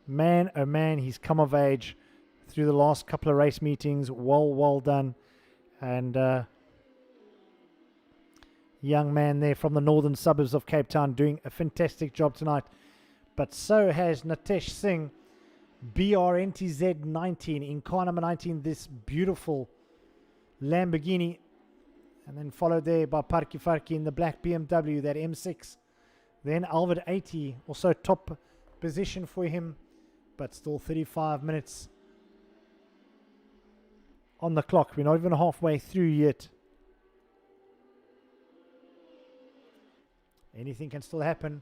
Speaker 1: man, oh man, he's come of age through the last couple of race meetings. Well done. And young man there from the northern suburbs of Cape Town doing a fantastic job tonight. But so has Natesh Singh. BRNTZ 19 in car number 19, this beautiful Lamborghini, and then followed there by Parky Farky in the black BMW, that M6. Then Alvid 80, also top position for him, but still 35 minutes on the clock. We're not even halfway through yet. Anything can still happen.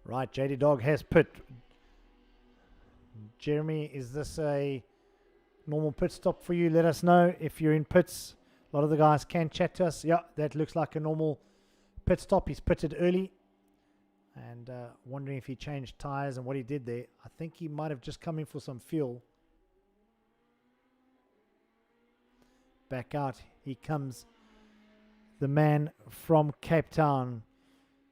Speaker 1: Right, JD Dog has pit. Jeremy, is this a normal pit stop for you? Let us know if you're in pits. A lot of the guys can chat to us. Yeah, that looks like a normal pit stop. He's pitted early. And wondering if he changed tires and what he did there. I think he might have just come in for some fuel. Back out he comes. The man from Cape Town.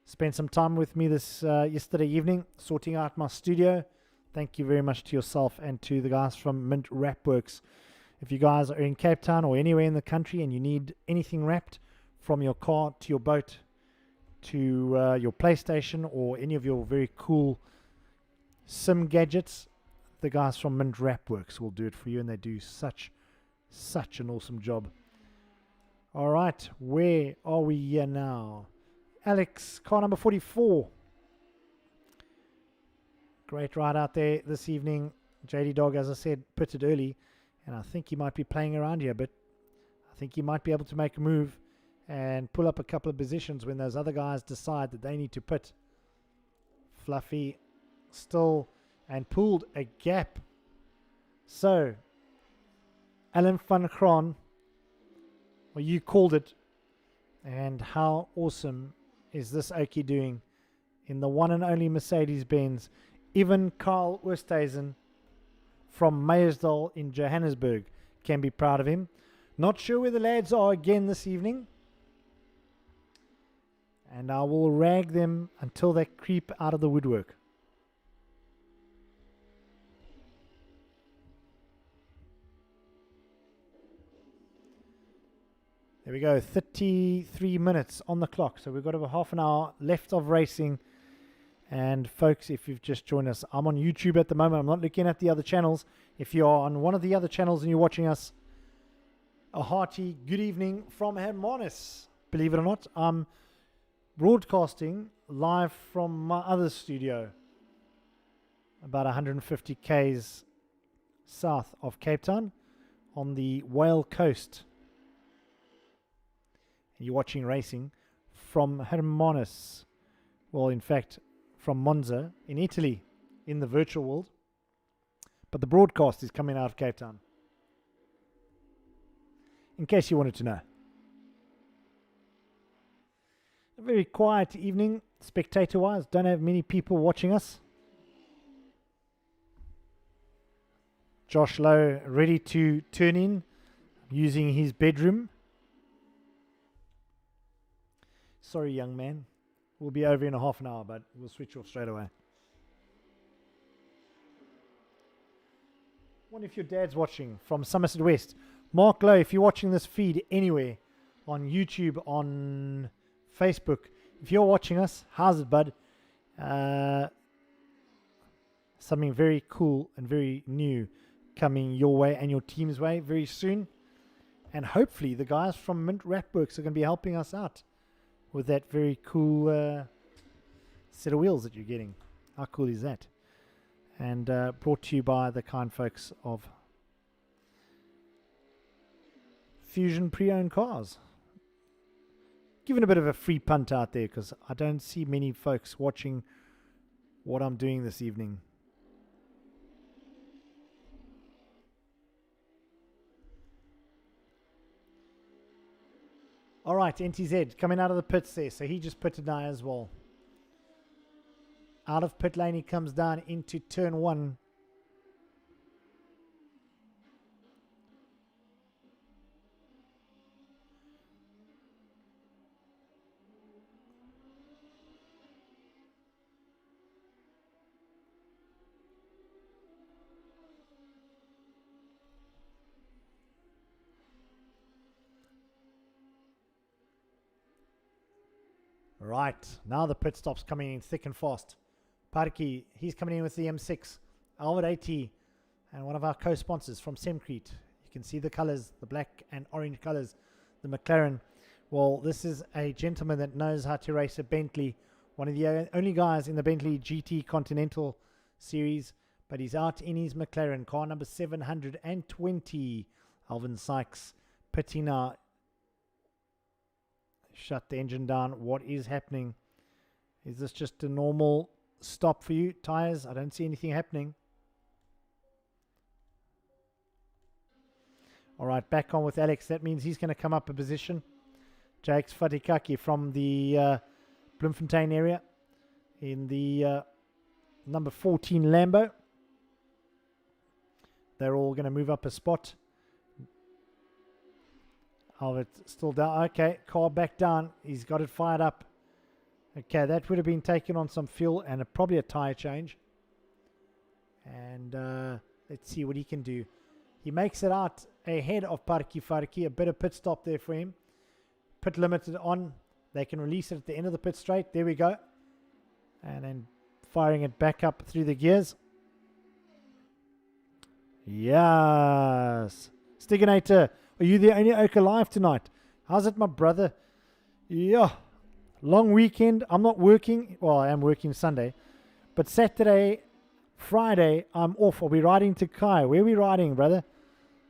Speaker 1: Spent some time with me this yesterday evening, sorting out my studio. Thank you very much to yourself and to the guys from Mint Rapworks. If you guys are in Cape Town or anywhere in the country and you need anything wrapped, from your car to your boat to your PlayStation or any of your very cool sim gadgets, the guys from Mint Rapworks will do it for you, and they do such an awesome job. All right, where are we here now? Alex, car number 44. Great ride out there this evening. JD Dog, as I said, pitted early, and I think he might be playing around here a bit. I think he might be able to make a move and pull up a couple of positions when those other guys decide that they need to pit. Fluffy still and pulled a gap. So, Alan van Graan, well, you called it. And how awesome is this Okie doing in the one and only Mercedes-Benz? Even Carl Oosthuizen from Meyersdal in Johannesburg can be proud of him. Not sure where the lads are again this evening. And I will rag them until they creep out of the woodwork. There we go, 33 minutes on the clock. So we've got about half an hour left of racing. And folks, if you've just joined us, I'm on YouTube at the moment. I'm not looking at the other channels. If you're on one of the other channels and you're watching us, a hearty good evening from Hermanus. Believe it or not, I'm broadcasting live from my other studio, about 150 k's south of Cape Town on the Whale Coast. You're watching racing from Hermanus. Well, in fact, from Monza in Italy, in the virtual world. But the broadcast is coming out of Cape Town. In case you wanted to know. A very quiet evening, spectator-wise. Don't have many people watching us. Josh Lowe ready to turn in, using his bedroom. Sorry, young man. We'll be over in a half an hour, but we'll switch off straight away. Wonder if your dad's watching from Somerset West. Mark Lowe, if you're watching this feed anywhere, on YouTube, on Facebook, if you're watching us, how's it, bud? Something very cool and very new coming your way and your team's way very soon. And hopefully the guys from Mint Rapworks are going to be helping us out with that very cool set of wheels that you're getting. How cool is that? And brought to you by the kind folks of Fusion Pre-Owned Cars. Giving a bit of a free punt out there because I don't see many folks watching what I'm doing this evening. All right, NTZ coming out of the pits there. So he just pitted now as well. Out of pit lane, he comes down into turn one. Right, now the pit stop's coming in thick and fast. Parky, he's coming in with the M6. Albert AT, and one of our co-sponsors from Semcrete. You can see the colors, the black and orange colors, the McLaren. Well, this is a gentleman that knows how to race a Bentley, one of the only guys in the Bentley GT Continental Series, but he's out in his McLaren, car number 720. Alvin Sykes pitting now. Shut the engine down. What is happening? Is this just a normal stop for you? Tires? I don't see anything happening. All right, back on with Alex. That means he's going to come up a position. Jakes Fatikaki from the Bloemfontein area in the number 14 Lambo. They're all going to move up a spot. Albert still down. Okay, car back down. He's got it fired up. Okay, that would have been taken on some fuel and probably a tire change. And let's see what he can do. He makes it out ahead of Parky Farki. A bit of pit stop there for him. Pit limited on. They can release it at the end of the pit straight. There we go. And then firing it back up through the gears. Yes. Stiganator. Are you the only oak alive tonight? How's it, my brother? Yeah. Long weekend. I'm not working. Well, I am working Sunday. But Saturday, Friday, I'm off. Are we riding to Kai? Where are we riding, brother?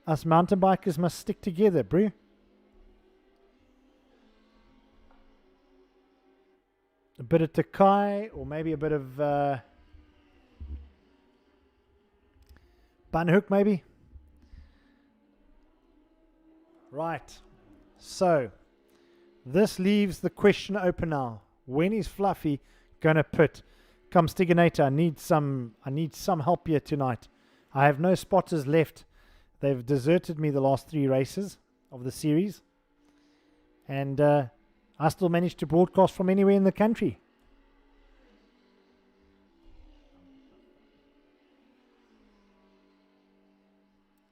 Speaker 1: Us mountain bikers must stick together, bro. A bit of Takai, or maybe a bit of bun hook maybe. Right. So this leaves the question open now. When is Fluffy gonna pit? Come Stiganator, I need some help here tonight. I have no spotters left. They've deserted me the last 3 races of the series. And I still managed to broadcast from anywhere in the country.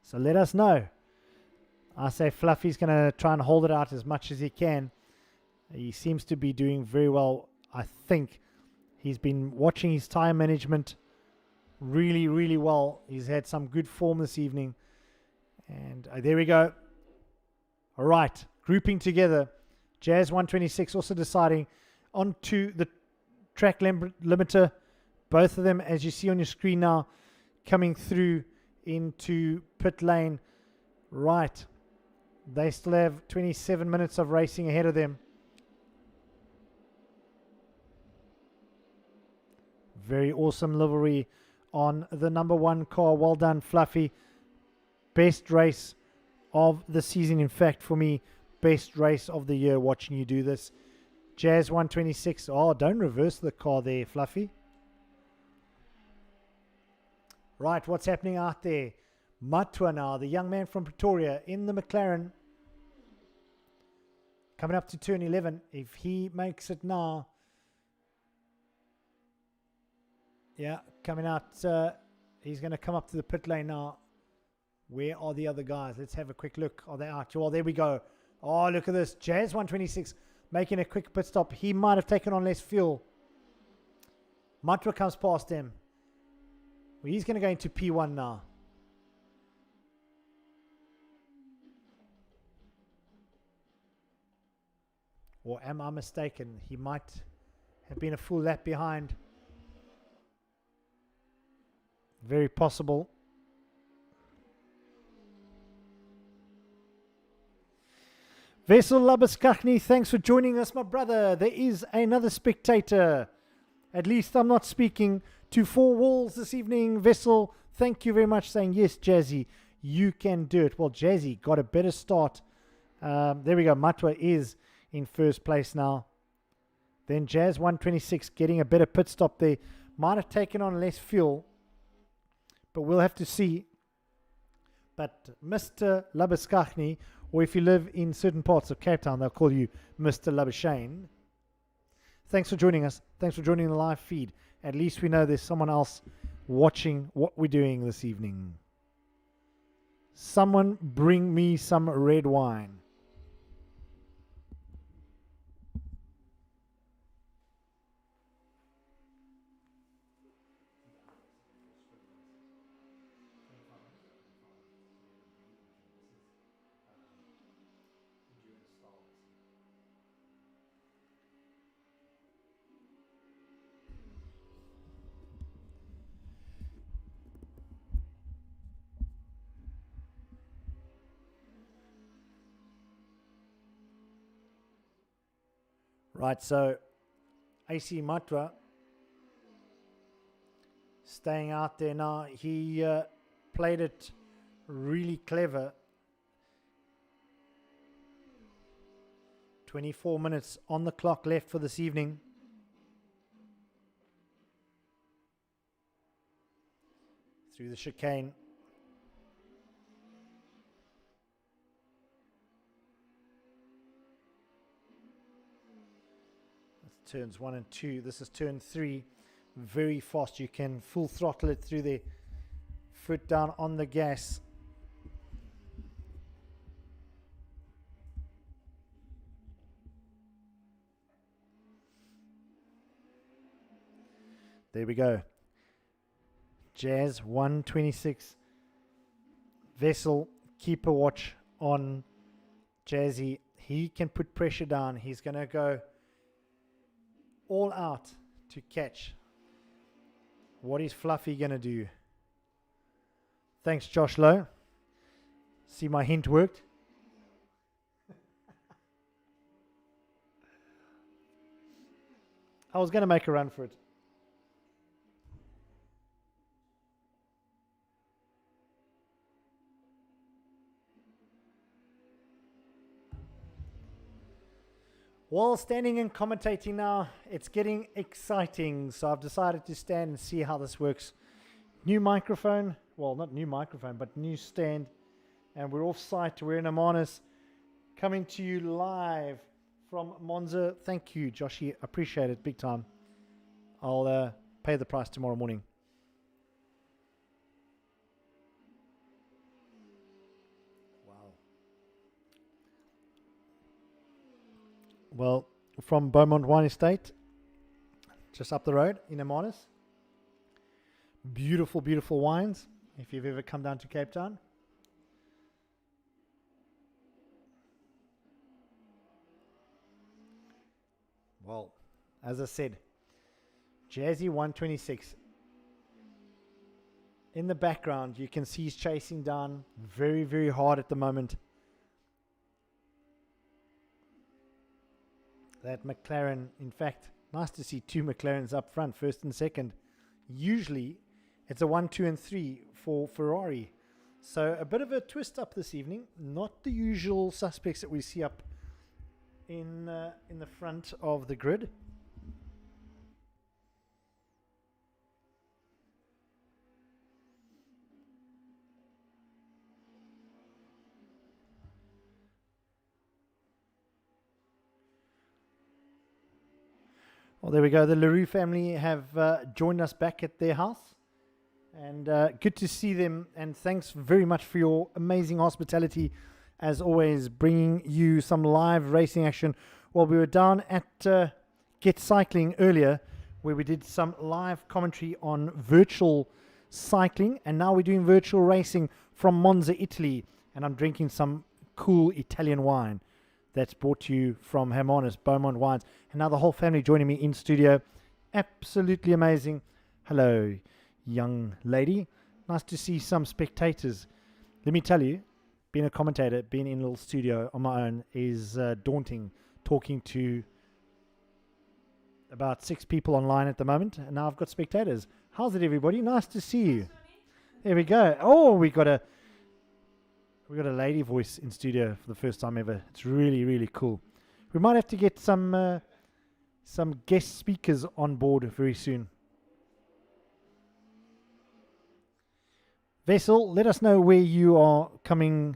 Speaker 1: So let us know. I say Fluffy's going to try and hold it out as much as he can. He seems to be doing very well. I think he's been watching his tire management really, really well. He's had some good form this evening. And there we go. All right, grouping together. Jazz 126 also deciding onto the track limiter. Both of them, as you see on your screen now, coming through into pit lane. Right. They still have 27 minutes of racing ahead of them. Very awesome livery on the number 1 car. Well done, Fluffy. Best race of the season. In fact, for me, best race of the year watching you do this. Jazz 126. Oh, don't reverse the car there, Fluffy. Right, what's happening out there? Matwa now, the young man from Pretoria in the McLaren. Coming up to turn 11. If he makes it now. Yeah, coming out. He's going to come up to the pit lane now. Where are the other guys? Let's have a quick look. Are they out? Well, there we go. Oh, look at this. Jazz 126 making a quick pit stop. He might have taken on less fuel. Matwa comes past him. Well, he's going to go into P1 now. Or am I mistaken? He might have been a full lap behind. Very possible. Vessel Labuskachny, thanks for joining us, my brother. There is another spectator. At least I'm not speaking to 4 walls this evening. Vessel, thank you very much, saying, yes, Jazzy, you can do it. Well, Jazzy got a better start. There we go. Matwa is in first place now. Then Jazz 126 getting a better pit stop there. Might have taken on less fuel, but we'll have to see. But Mr. Labuskachny, or if you live in certain parts of Cape Town, they'll call you Mr. Labuschagne. Thanks for joining us. Thanks for joining the live feed. At least we know there's someone else watching what we're doing this evening. Someone bring me some red wine. Right, so AC Matwa staying out there now. He played it really clever. 24 minutes on the clock left for this evening. Through the chicane. Turns 1 and 2. This is turn 3. Very fast. You can full throttle it through there. Foot down on the gas. There we go. Jazz 126. Vessel, keep a watch on Jazzy. He can put pressure down. He's going to go all out to catch. What is Fluffy going to do? Thanks, Josh Lowe. See, my hint worked. I was going to make a run for it. Well, standing and commentating now, it's getting exciting. So I've decided to stand and see how this works. New microphone. Well, not new microphone, but new stand. And we're off site. We're in Amanus. Coming to you live from Monza. Thank you, Joshi. Appreciate it big time. I'll pay the price tomorrow morning. Wow. Well, from Beaumont Wine Estate, just up the road in Amanus. Beautiful, beautiful wines. If you've ever come down to Cape Town. Well, as I said, Jazzy 126. In the background, you can see he's chasing down very, very hard at the moment. That McLaren, in fact, nice to see two McLarens up front, first and second. Usually, it's a 1, 2, and 3 for Ferrari. So a bit of a twist up this evening. Not the usual suspects that we see up in the front of the grid. Well, there we go. The LaRue family have joined us back at their house. And good to see them. And thanks very much for your amazing hospitality. As always, bringing you some live racing action. Well, we were down at Get Cycling earlier, where we did some live commentary on virtual cycling. And now we're doing virtual racing from Monza, Italy. And I'm drinking some cool Italian wine that's brought to you from Hermanus, Beaumont Wines. And now the whole family joining me in studio. Absolutely amazing. Hello, young lady. Nice to see some spectators. Let me tell you, being a commentator, being in a little studio on my own is daunting. Talking to about 6 people online at the moment. And now I've got spectators. How's it, everybody? Nice to see you. There we go. Oh, we got a lady voice in studio for the first time ever. It's really, really cool. We might have to get some guest speakers on board very soon. Vessel, let us know where you are coming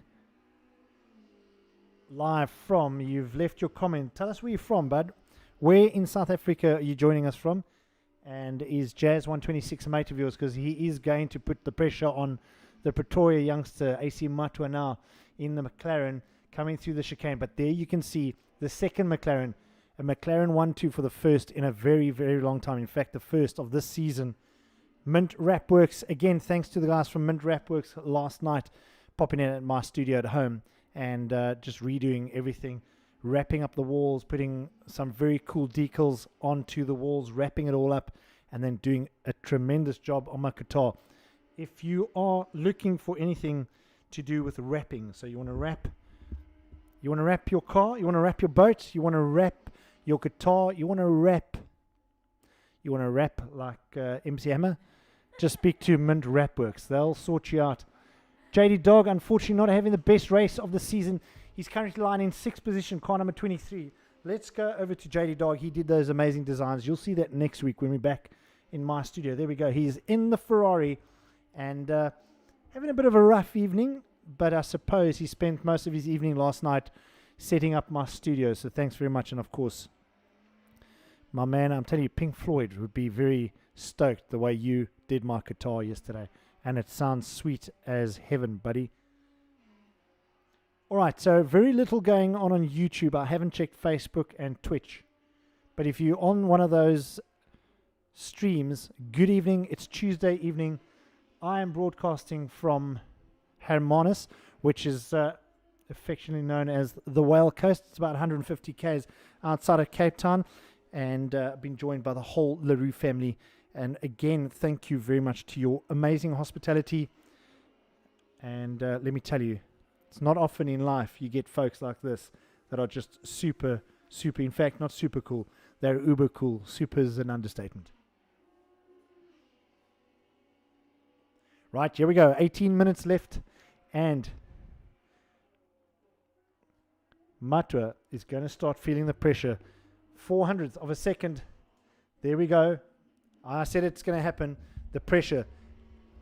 Speaker 1: live from. You've left your comment. Tell us where you're from, bud. Where in South Africa are you joining us from? And is Jazz 126 a mate of yours? Because he is going to put the pressure on the Pretoria youngster, AC Matwa, now in the McLaren coming through the chicane. But there you can see the second McLaren, a McLaren 1-2 for the first in a very, very long time. In fact, the first of this season. Mint Wrap Works, again, thanks to the guys from Mint Wrap Works last night, popping in at my studio at home and just redoing everything, wrapping up the walls, putting some very cool decals onto the walls, wrapping it all up, and then doing a tremendous job on my guitar. If you are looking for anything to do with wrapping, so you want to wrap your car, you want to wrap your boat, you want to wrap your guitar, you want to wrap like MC Hammer, just speak to Mint Wrap Works. They'll sort you out. JD Dog, unfortunately not having the best race of the season. He's currently lying in 6th position, car number 23. Let's go over to JD Dog. He did those amazing designs. You'll see that next week when we're back in my studio. There we go. He's in the Ferrari and having a bit of a rough evening, but I suppose he spent most of his evening last night setting up my studio. So thanks very much. And of course, my man, I'm telling you, Pink Floyd would be very stoked the way you did my guitar yesterday. And it sounds sweet as heaven, buddy. All right, so very little going on YouTube. I haven't checked Facebook and Twitch. But if you're on one of those streams, good evening. It's Tuesday evening. I am broadcasting from Hermanus, which is affectionately known as the Whale Coast. It's about 150 k's outside of Cape Town. And been joined by the whole LaRue family. And again, thank you very much to your amazing hospitality. And let me tell you, it's not often in life you get folks like this that are just super, super, in fact, not super cool. They're uber cool. Super is an understatement. Right, here we go. 18 minutes left. And Matwa is going to start feeling the pressure. 400th of a second. There we go. I said it's going to happen. The pressure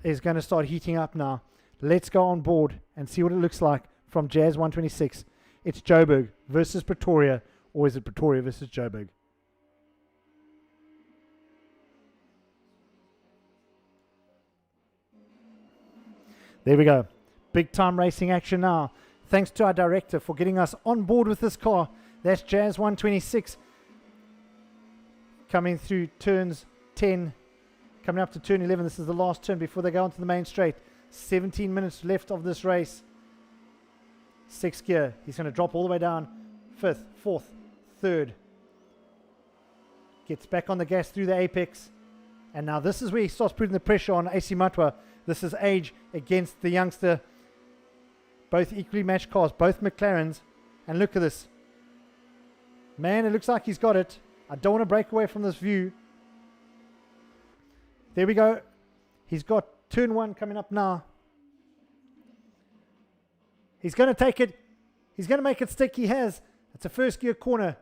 Speaker 1: is going to start heating up now. Let's go on board and see what it looks like from Jazz 126. It's Joburg versus Pretoria, or is it Pretoria versus Joburg? There we go. Big time racing action now. Thanks to our director for getting us on board with this car. That's Jazz 126 coming through turns 10, coming up to turn 11. This is the last turn before they go onto the main straight. 17 minutes left of this race. Sixth gear. He's going to drop all the way down. Fifth, fourth, third. Gets back on the gas through the apex. And now this is where he starts putting the pressure on AC Matwa. This is age against the youngster. Both equally matched cars, both McLarens. And look at this. Man, it looks like he's got it. I don't want to break away from this view. There we go. He's got turn 1 coming up now. He's going to take it. He's going to make it stick. He has. It's a first gear corner.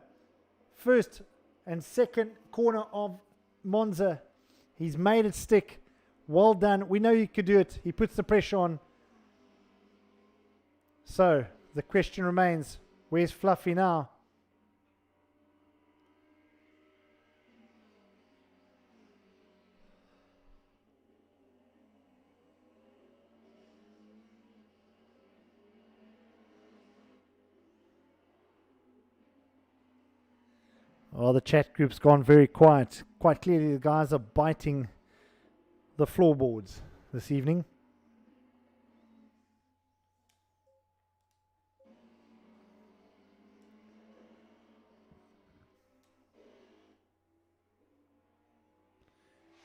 Speaker 1: First and second corner of Monza. He's made it stick. Well done. We know he could do it. He puts the pressure on. So the question remains, where's Fluffy now? Oh, the chat group's gone very quiet. Quite clearly the guys are biting the floorboards this evening.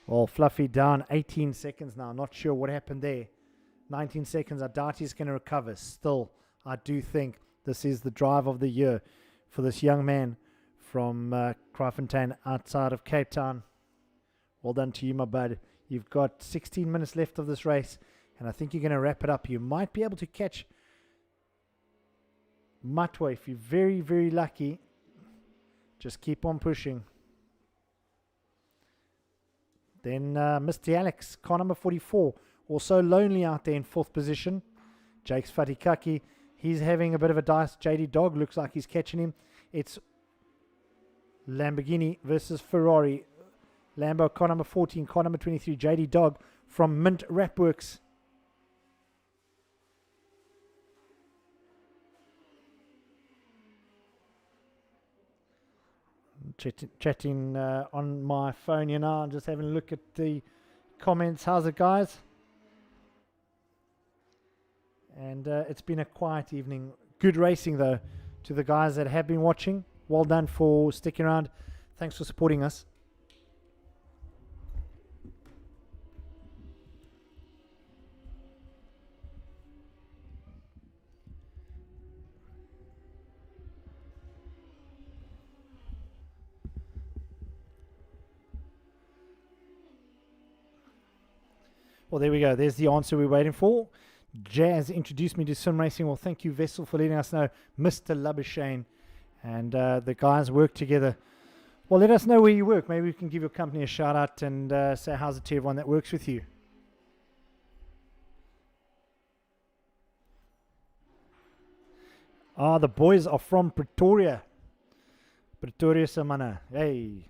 Speaker 1: Well, Fluffy down 18 seconds now. Not sure what happened there. 19 seconds. I doubt he's going to recover. Still, I do think this is the drive of the year for this young man from Kraaifontein outside of Cape Town. Well done to you, my bud. You've got 16 minutes left of this race, and I think you're going to wrap it up. You might be able to catch Matwa if you're very, very lucky. Just keep on pushing. Then Mr. Alex, car number 44, also lonely out there in 4th position. Jake's Fatikaki, he's having a bit of a dice. JD Dog looks like he's catching him. It's Lamborghini versus Ferrari. Lambo, car number 14, car number 23, JD Dog from Mint Rapworks. Chatting on my phone here now and just having a look at the comments. How's it, guys? And it's been a quiet evening. Good racing, though, to the guys that have been watching. Well done for sticking around. Thanks for supporting us. Well, there we go. There's the answer we're waiting for. Jazz introduced me to sim racing. Well, thank you, Vessel, for letting us know. Mr. Labuschagne and the guys work together. Well, let us know where you work. Maybe we can give your company a shout out and say how's it to everyone that works with you. Ah, the boys are from Pretoria. Pretoria Samana. Hey.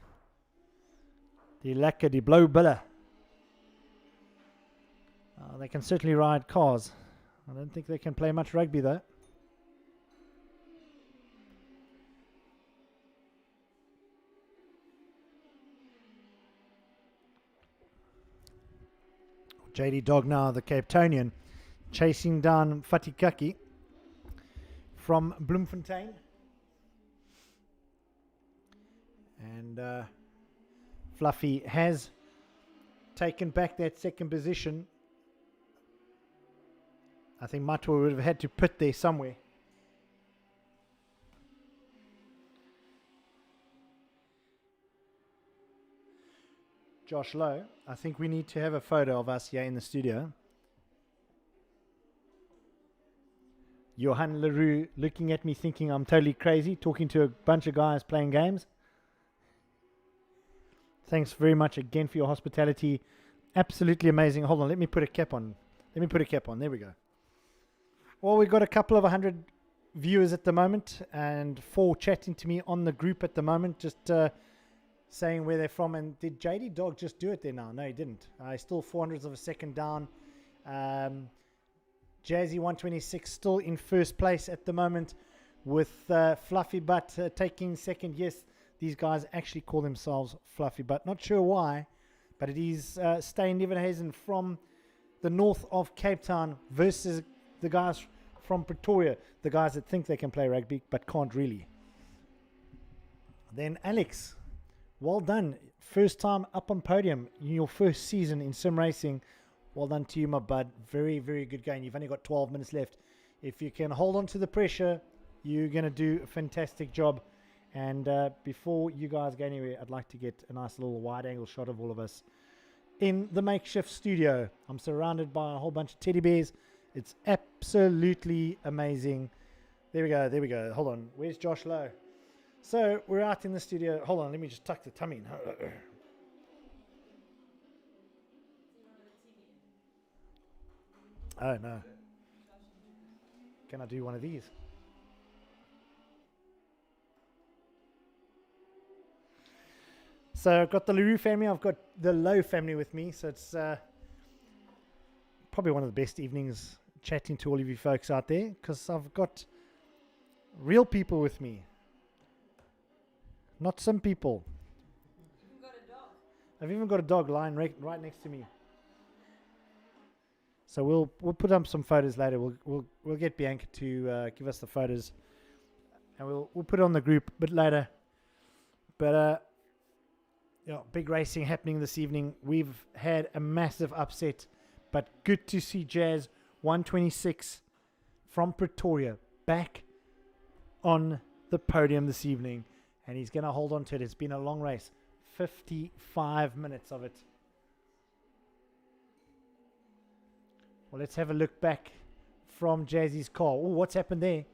Speaker 1: Die lekker, die blauw billen. They can certainly ride cars. I don't think they can play much rugby, though. JD Dog now, the Cape Townian, chasing down Fatikaki from Bloemfontein. And Fluffy has taken back that second position. I think Matwa would have had to pit there somewhere. Josh Lowe, I think we need to have a photo of us here in the studio. Johan Leroux looking at me thinking I'm totally crazy, talking to a bunch of guys playing games. Thanks very much again for your hospitality. Absolutely amazing. Hold on, let me put a cap on. There we go. Well, we've got a couple of 100 viewers at the moment and 4 chatting to me on the group at the moment, just saying where they're from. And did JD Dog just do it there now? No, he didn't. He's still 400ths of a second down. Jazzy 126 still in first place at the moment, with Fluffy Butt taking second. Yes, these guys actually call themselves Fluffy Butt. Not sure why, but it is Steyn Nevenhuizen from the north of Cape Town versus the guys from Pretoria, the guys that think they can play rugby but can't really. Then Alex, well done. First time up on podium in your first season in sim racing. Well done to you, my bud. Very, very good game. You've only got 12 minutes left. If you can hold on to the pressure, you're going to do a fantastic job. And before you guys go anywhere, I'd like to get a nice little wide-angle shot of all of us in the makeshift studio. I'm surrounded by a whole bunch of teddy bears. It's absolutely amazing. There we go. Hold on. Where's Josh Lowe? So we're out in the studio. Hold on. Let me just tuck the tummy in. Oh, no. Can I do one of these? So I've got the Leroux family. I've got the Lowe family with me. So it's probably one of the best evenings chatting to all of you folks out there, because I've got real people with me, not some people.
Speaker 2: You've got a dog.
Speaker 1: I've even got a dog lying right next to me. So we'll put up some photos later. We'll get Bianca to give us the photos, and we'll put it on the group a bit later. But big racing happening this evening. We've had a massive upset, but good to see Jazz 126 from Pretoria back on the podium this evening, and he's going to hold on to it. It's been a long race, 55 minutes of it. Well, let's have a look back from Jazzy's car. Oh, what's happened there?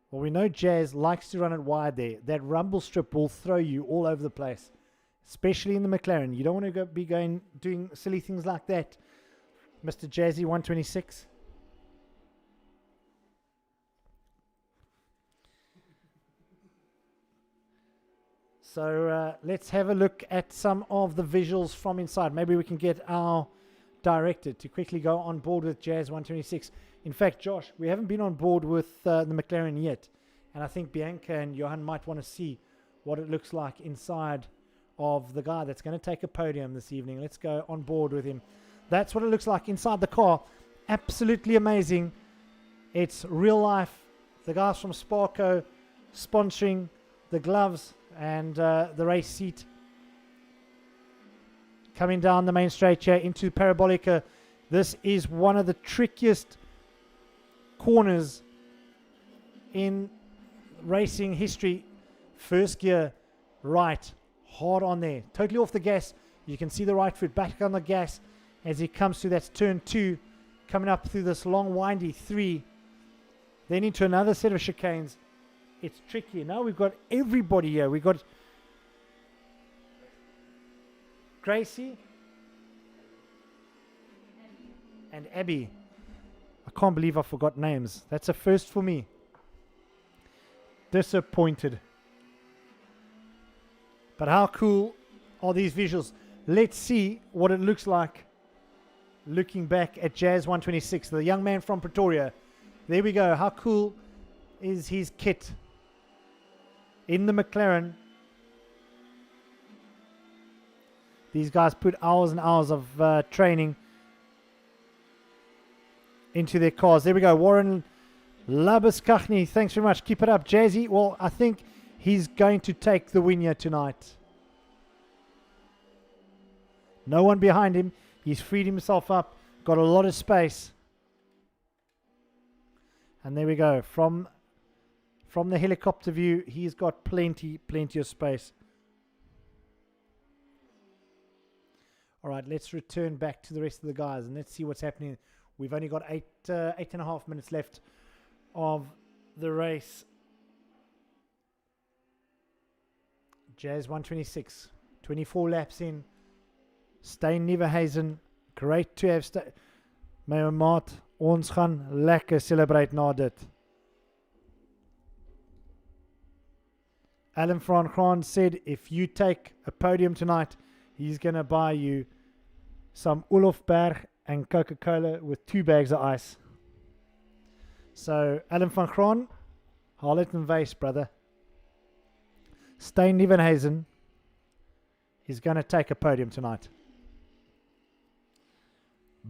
Speaker 1: Well, we know Jazz likes to run it wide there. That rumble strip will throw you all over the place, especially in the McLaren. You don't want to be doing silly things like that, Mr. Jazzy 126. So let's have a look at some of the visuals from inside. Maybe we can get our director to quickly go on board with Jazz 126. In fact, Josh, we haven't been on board with the McLaren yet, and I think Bianca and Johan might want to see what it looks like inside of the guy that's going to take a podium this evening. Let's go on board with him. That's what it looks like inside the car. Absolutely amazing. It's real life. The guys from Sparco sponsoring the gloves and the race seat. Coming down the main straight here into Parabolica. This is one of the trickiest corners in racing history. First gear right, hard on there, totally off the gas. You can see the right foot back on the gas as he comes to that turn 2, coming up through this long windy 3, then into another set of chicanes. It's tricky. Now we've got everybody here. We've got Gracie and Abby. I can't believe I forgot names. That's a first for me. Disappointed. But how cool are these visuals? Let's see what it looks like looking back at Jazz 126, the young man from Pretoria. There we go. How cool is his kit in the McLaren? These guys put hours and hours of training into their cars. There we go. Warren Labuskachny, thanks very much. Keep it up, Jazzy. Well, I think he's going to take the win here tonight. No one behind him. He's freed himself up. Got a lot of space. And there we go. From the helicopter view, he's got plenty of space. All right, let's return back to the rest of the guys and let's see what's happening. We've only got 8.5 minutes left of the race. Jazz 126, 24 laps in. Steyn Nieuwenhuizen, great to have. My maat, ons gaan lekker celebrate na dit. Alan Frankraan said if you take a podium tonight, he's going to buy you some Olofberg and Coca-Cola with 2 bags of ice. So, Alan Frankraan, haal het in vase, brother. Steyn Nieuwenhuizen is going to take a podium tonight.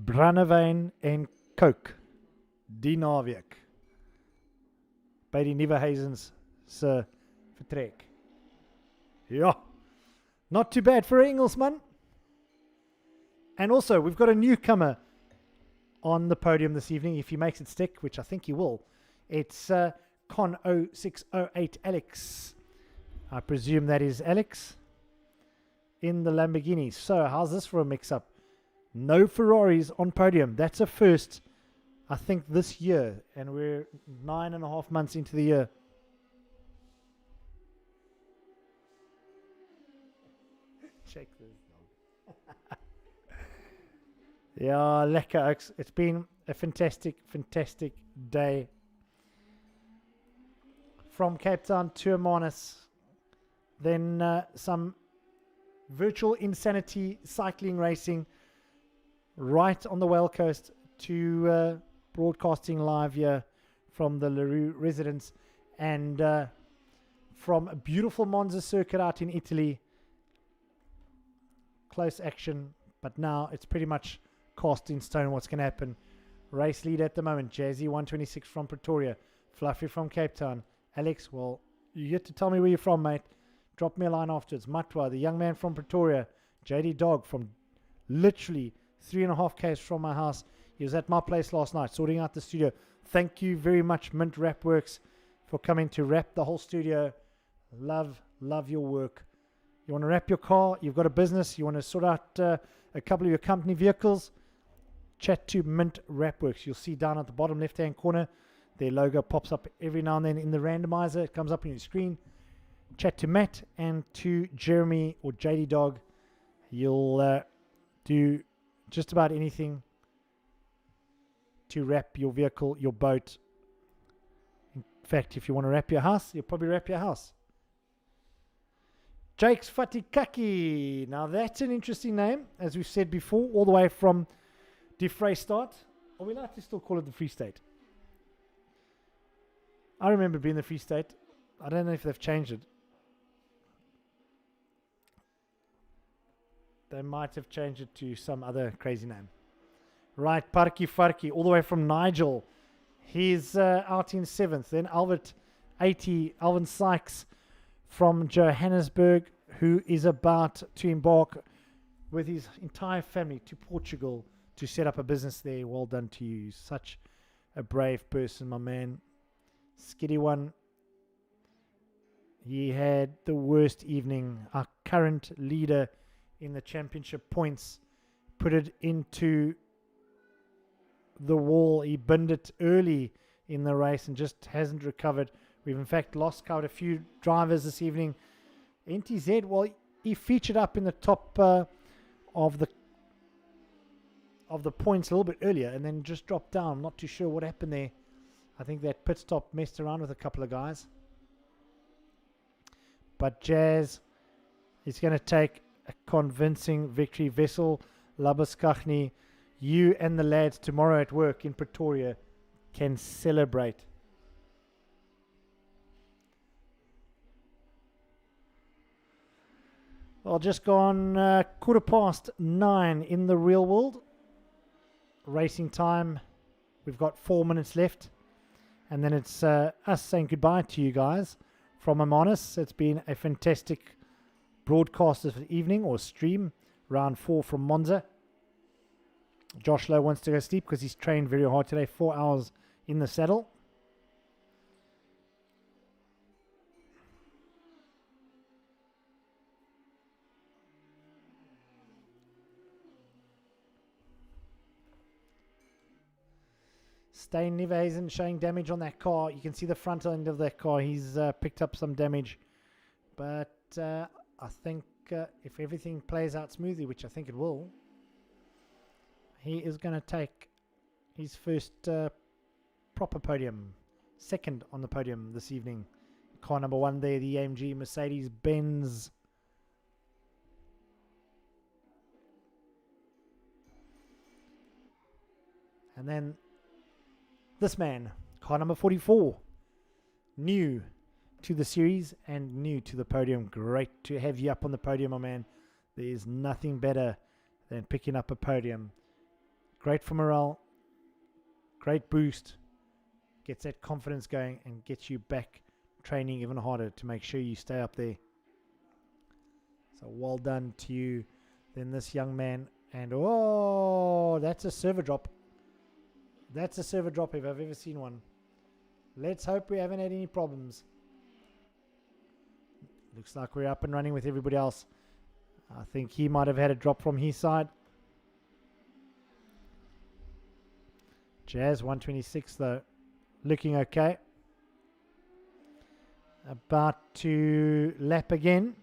Speaker 1: Brandewyn en Coke, die naweek by die Nieuwenhuizens se vertrek. Ja, not too bad for an Engelsman. And also, we've got a newcomer on the podium this evening, if he makes it stick, which I think he will. It's Con 0608 Alex. I presume that is Alex in the Lamborghini. So, how's this for a mix-up? No Ferraris on podium. That's a first, I think, this year. And we're 9.5 months into the year. Check this. Yeah, lekker. It's been a fantastic, fantastic day. From Cape Town to Hermanus. Then some virtual insanity cycling racing right on the Well Coast to broadcasting live here from the Larue residence, and from a beautiful Monza circuit out in Italy. Close action, but now it's pretty much cast in stone what's going to happen. Race lead at the moment, Jazzy 126 from Pretoria, Fluffy from Cape Town. Alex, well, you get to tell me where you're from, mate. Drop me a line afterwards. Matwa, the young man from Pretoria. JD Dog from literally 3.5 k's from my house. He was at my place last night sorting out the studio. Thank you very much, Mint Wrap Works, for coming to wrap the whole studio. Love your work. You want to wrap your car, you've got a business, you want to sort out a couple of your company vehicles, chat to Mint Wrap Works. You'll see down at the bottom left-hand corner, their logo pops up every now and then in the randomizer. It comes up on your screen. Chat to Matt and to Jeremy or JD Dog. You'll do just about anything to wrap your vehicle, your boat. In fact, if you want to wrap your house, you'll probably wrap your house. Jake's Fatikaki. Now that's an interesting name, as we've said before, all the way from the Vrystaat. Are we allowed to still call it the Free State? I remember being the Free State. I don't know if they've changed it. They might have changed it to some other crazy name. Right, Parky Farky, all the way from Nigel. He's out in 7th. Then Albert 80, Alvin Sykes from Johannesburg, who is about to embark with his entire family to Portugal to set up a business there. Well done to you. Such a brave person, my man. Skiddy one. He had the worst evening. Our current leader in the championship points put it into the wall. He binned it early in the race and just hasn't recovered. We've in fact lost quite a few drivers this evening. NTZ, well, he featured up in the top of the points a little bit earlier and then just dropped down. I'm not too sure what happened there. I think that pit stop messed around with a couple of guys. But Jazz is going to take a convincing victory. Vessel, Labuskachny, you and the lads tomorrow at work in Pretoria can celebrate. Well, just gone 9:15 in the real world. Racing time, we've got 4 minutes left. And then it's us saying goodbye to you guys from Hermanus. It's been a fantastic broadcast this evening, or stream, round 4 from Monza. Josh Lowe wants to go sleep because he's trained very hard today, 4 hours in the saddle. Stein Neverhazen showing damage on that car. You can see the front end of that car. He's picked up some damage. But I think if everything plays out smoothly, which I think it will, he is going to take his first proper podium. Second on the podium this evening. Car number 1 there, the AMG Mercedes-Benz. And then this man, car number 44, new to the series and new to the podium. Great to have you up on the podium, my man. There's nothing better than picking up a podium. Great for morale, great boost, gets that confidence going and gets you back training even harder to make sure you stay up there. So well done to you, then this young man. And oh, that's a server drop. That's a server drop if I've ever seen one. Let's hope we haven't had any problems. Looks like we're up and running with everybody else. I think he might have had a drop from his side. Jazz 126 though. Looking okay. About to lap again.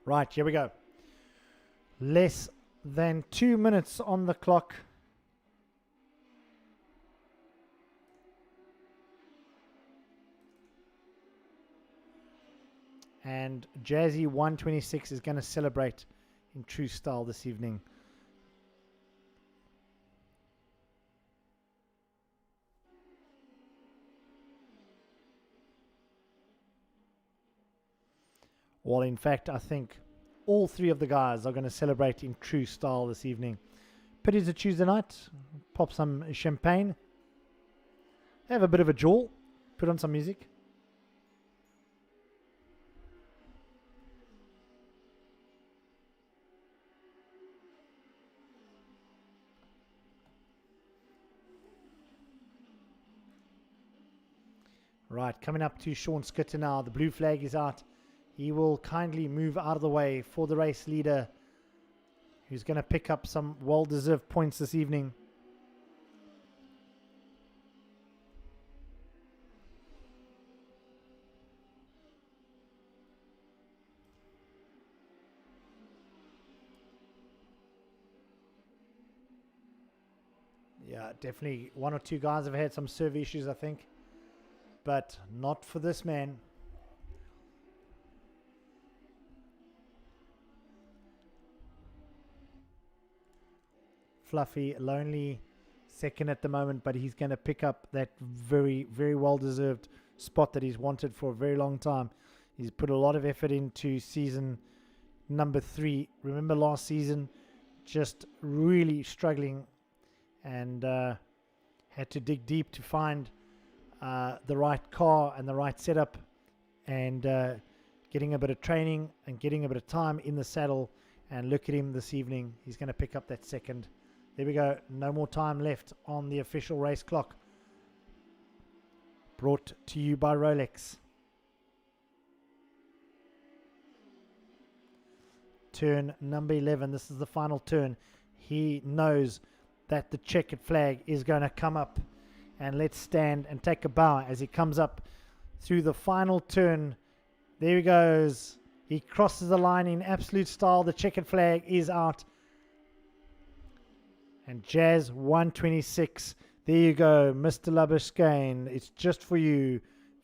Speaker 1: Right, here we go. Less than 2 minutes on the clock. And Jazzy 126 is going to celebrate in true style this evening. Well, in fact, I think all three of the guys are going to celebrate in true style this evening. But it's a Tuesday night. Pop some champagne. Have a bit of a jaw. Put on some music. Right, coming up to Sean Skitter now. The blue flag is out. He will kindly move out of the way for the race leader, who's going to pick up some well-deserved points this evening. Yeah, definitely one or two guys have had some serve issues, I think. But not for this man. Fluffy, lonely second at the moment, but he's going to pick up that very, very well-deserved spot that he's wanted for a very long time. He's put a lot of effort into season number 3. Remember last season, just really struggling and had to dig deep to find the right car and the right setup, and getting a bit of training and getting a bit of time in the saddle. And look at him this evening. He's going to pick up that second. There we go. No more time left on the official race clock. Brought to you by Rolex. Turn number 11. This is the final turn. He knows that the checkered flag is going to come up. And let's stand and take a bow as he comes up through the final turn. There he goes. He crosses the line in absolute style. The checkered flag is out. And Jazz 126. There you go, Mr. Labuschagne. It's just for you.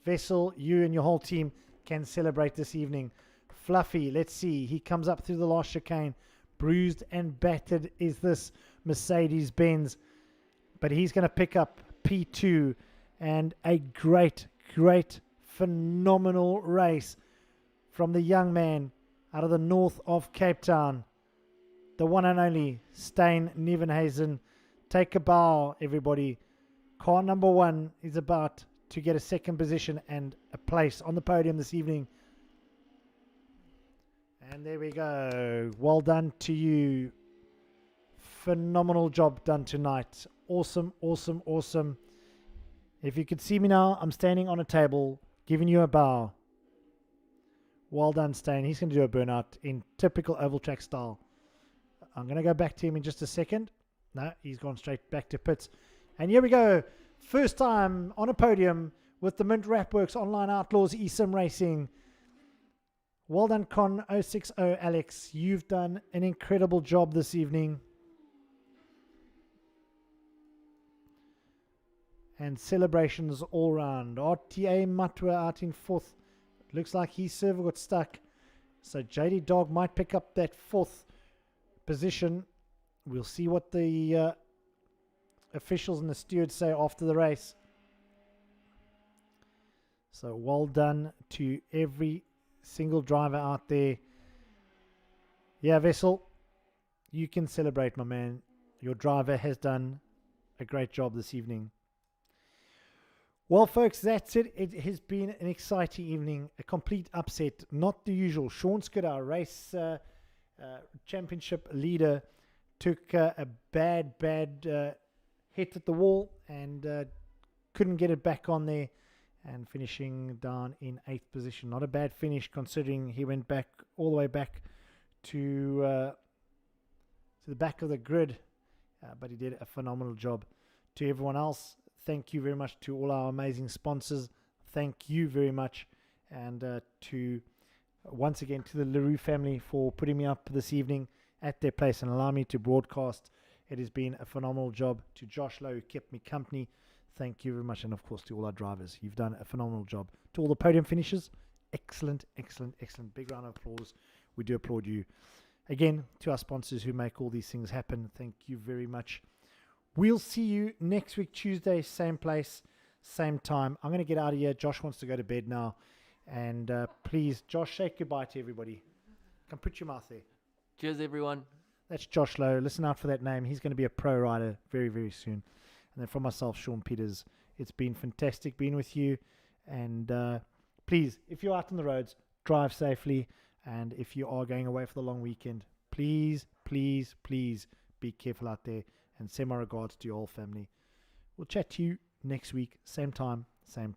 Speaker 1: Vessel, you and your whole team can celebrate this evening. Fluffy, let's see. He comes up through the last chicane. Bruised and battered is this Mercedes-Benz. But he's going to pick up P2. And a great, great, phenomenal race from the young man out of the north of Cape Town. The one and only Stein Nevenhuizen. Take a bow, everybody. Car number 1 is about to get a second position and a place on the podium this evening. And there we go. Well done to you. Phenomenal job done tonight. Awesome, awesome, awesome. If you could see me now, I'm standing on a table, giving you a bow. Well done, Stain. He's going to do a burnout in typical oval track style. I'm going to go back to him in just a second. No, he's gone straight back to pits. And here we go. First time on a podium with the Mint Rapworks Online Outlaws eSIM Racing. Well done, Con 060 Alex. You've done an incredible job this evening. And celebrations all round. RTA Matwa out in fourth. Looks like his server got stuck. So JD Dog might pick up that fourth position. We'll see what the officials and the stewards say after the race. So well done to every single driver out there. Yeah, Vessel, you can celebrate, my man. Your driver has done a great job this evening. Well, folks, that's it. It has been an exciting evening, a complete upset. Not the usual. Sean Skid, our race championship leader, took a bad hit at the wall and couldn't get it back on there, and finishing down in 8th position. Not a bad finish considering he went back all the way back to the back of the grid, but he did a phenomenal job. To everyone else, thank you very much. To all our amazing sponsors, thank you very much. And to once again to the LaRue family for putting me up this evening at their place and allowing me to broadcast. It has been a phenomenal job. To Josh Lowe, who kept me company, thank you very much. And of course to all our drivers, you've done a phenomenal job. To all the podium finishers, excellent, excellent, excellent. Big round of applause. We do applaud you. Again, to our sponsors who make all these things happen, thank you very much. We'll see you next week, Tuesday, same place, same time. I'm going to get out of here. Josh wants to go to bed now. And please, Josh, shake goodbye to everybody. Come put your mouth there.
Speaker 3: Cheers, everyone.
Speaker 1: That's Josh Lowe. Listen out for that name. He's going to be a pro rider very, very soon. And then from myself, Sean Peters, it's been fantastic being with you. And please, if you're out on the roads, drive safely. And if you are going away for the long weekend, please, please, please be careful out there. And send my regards to your whole family. We'll chat to you next week, same time, same place.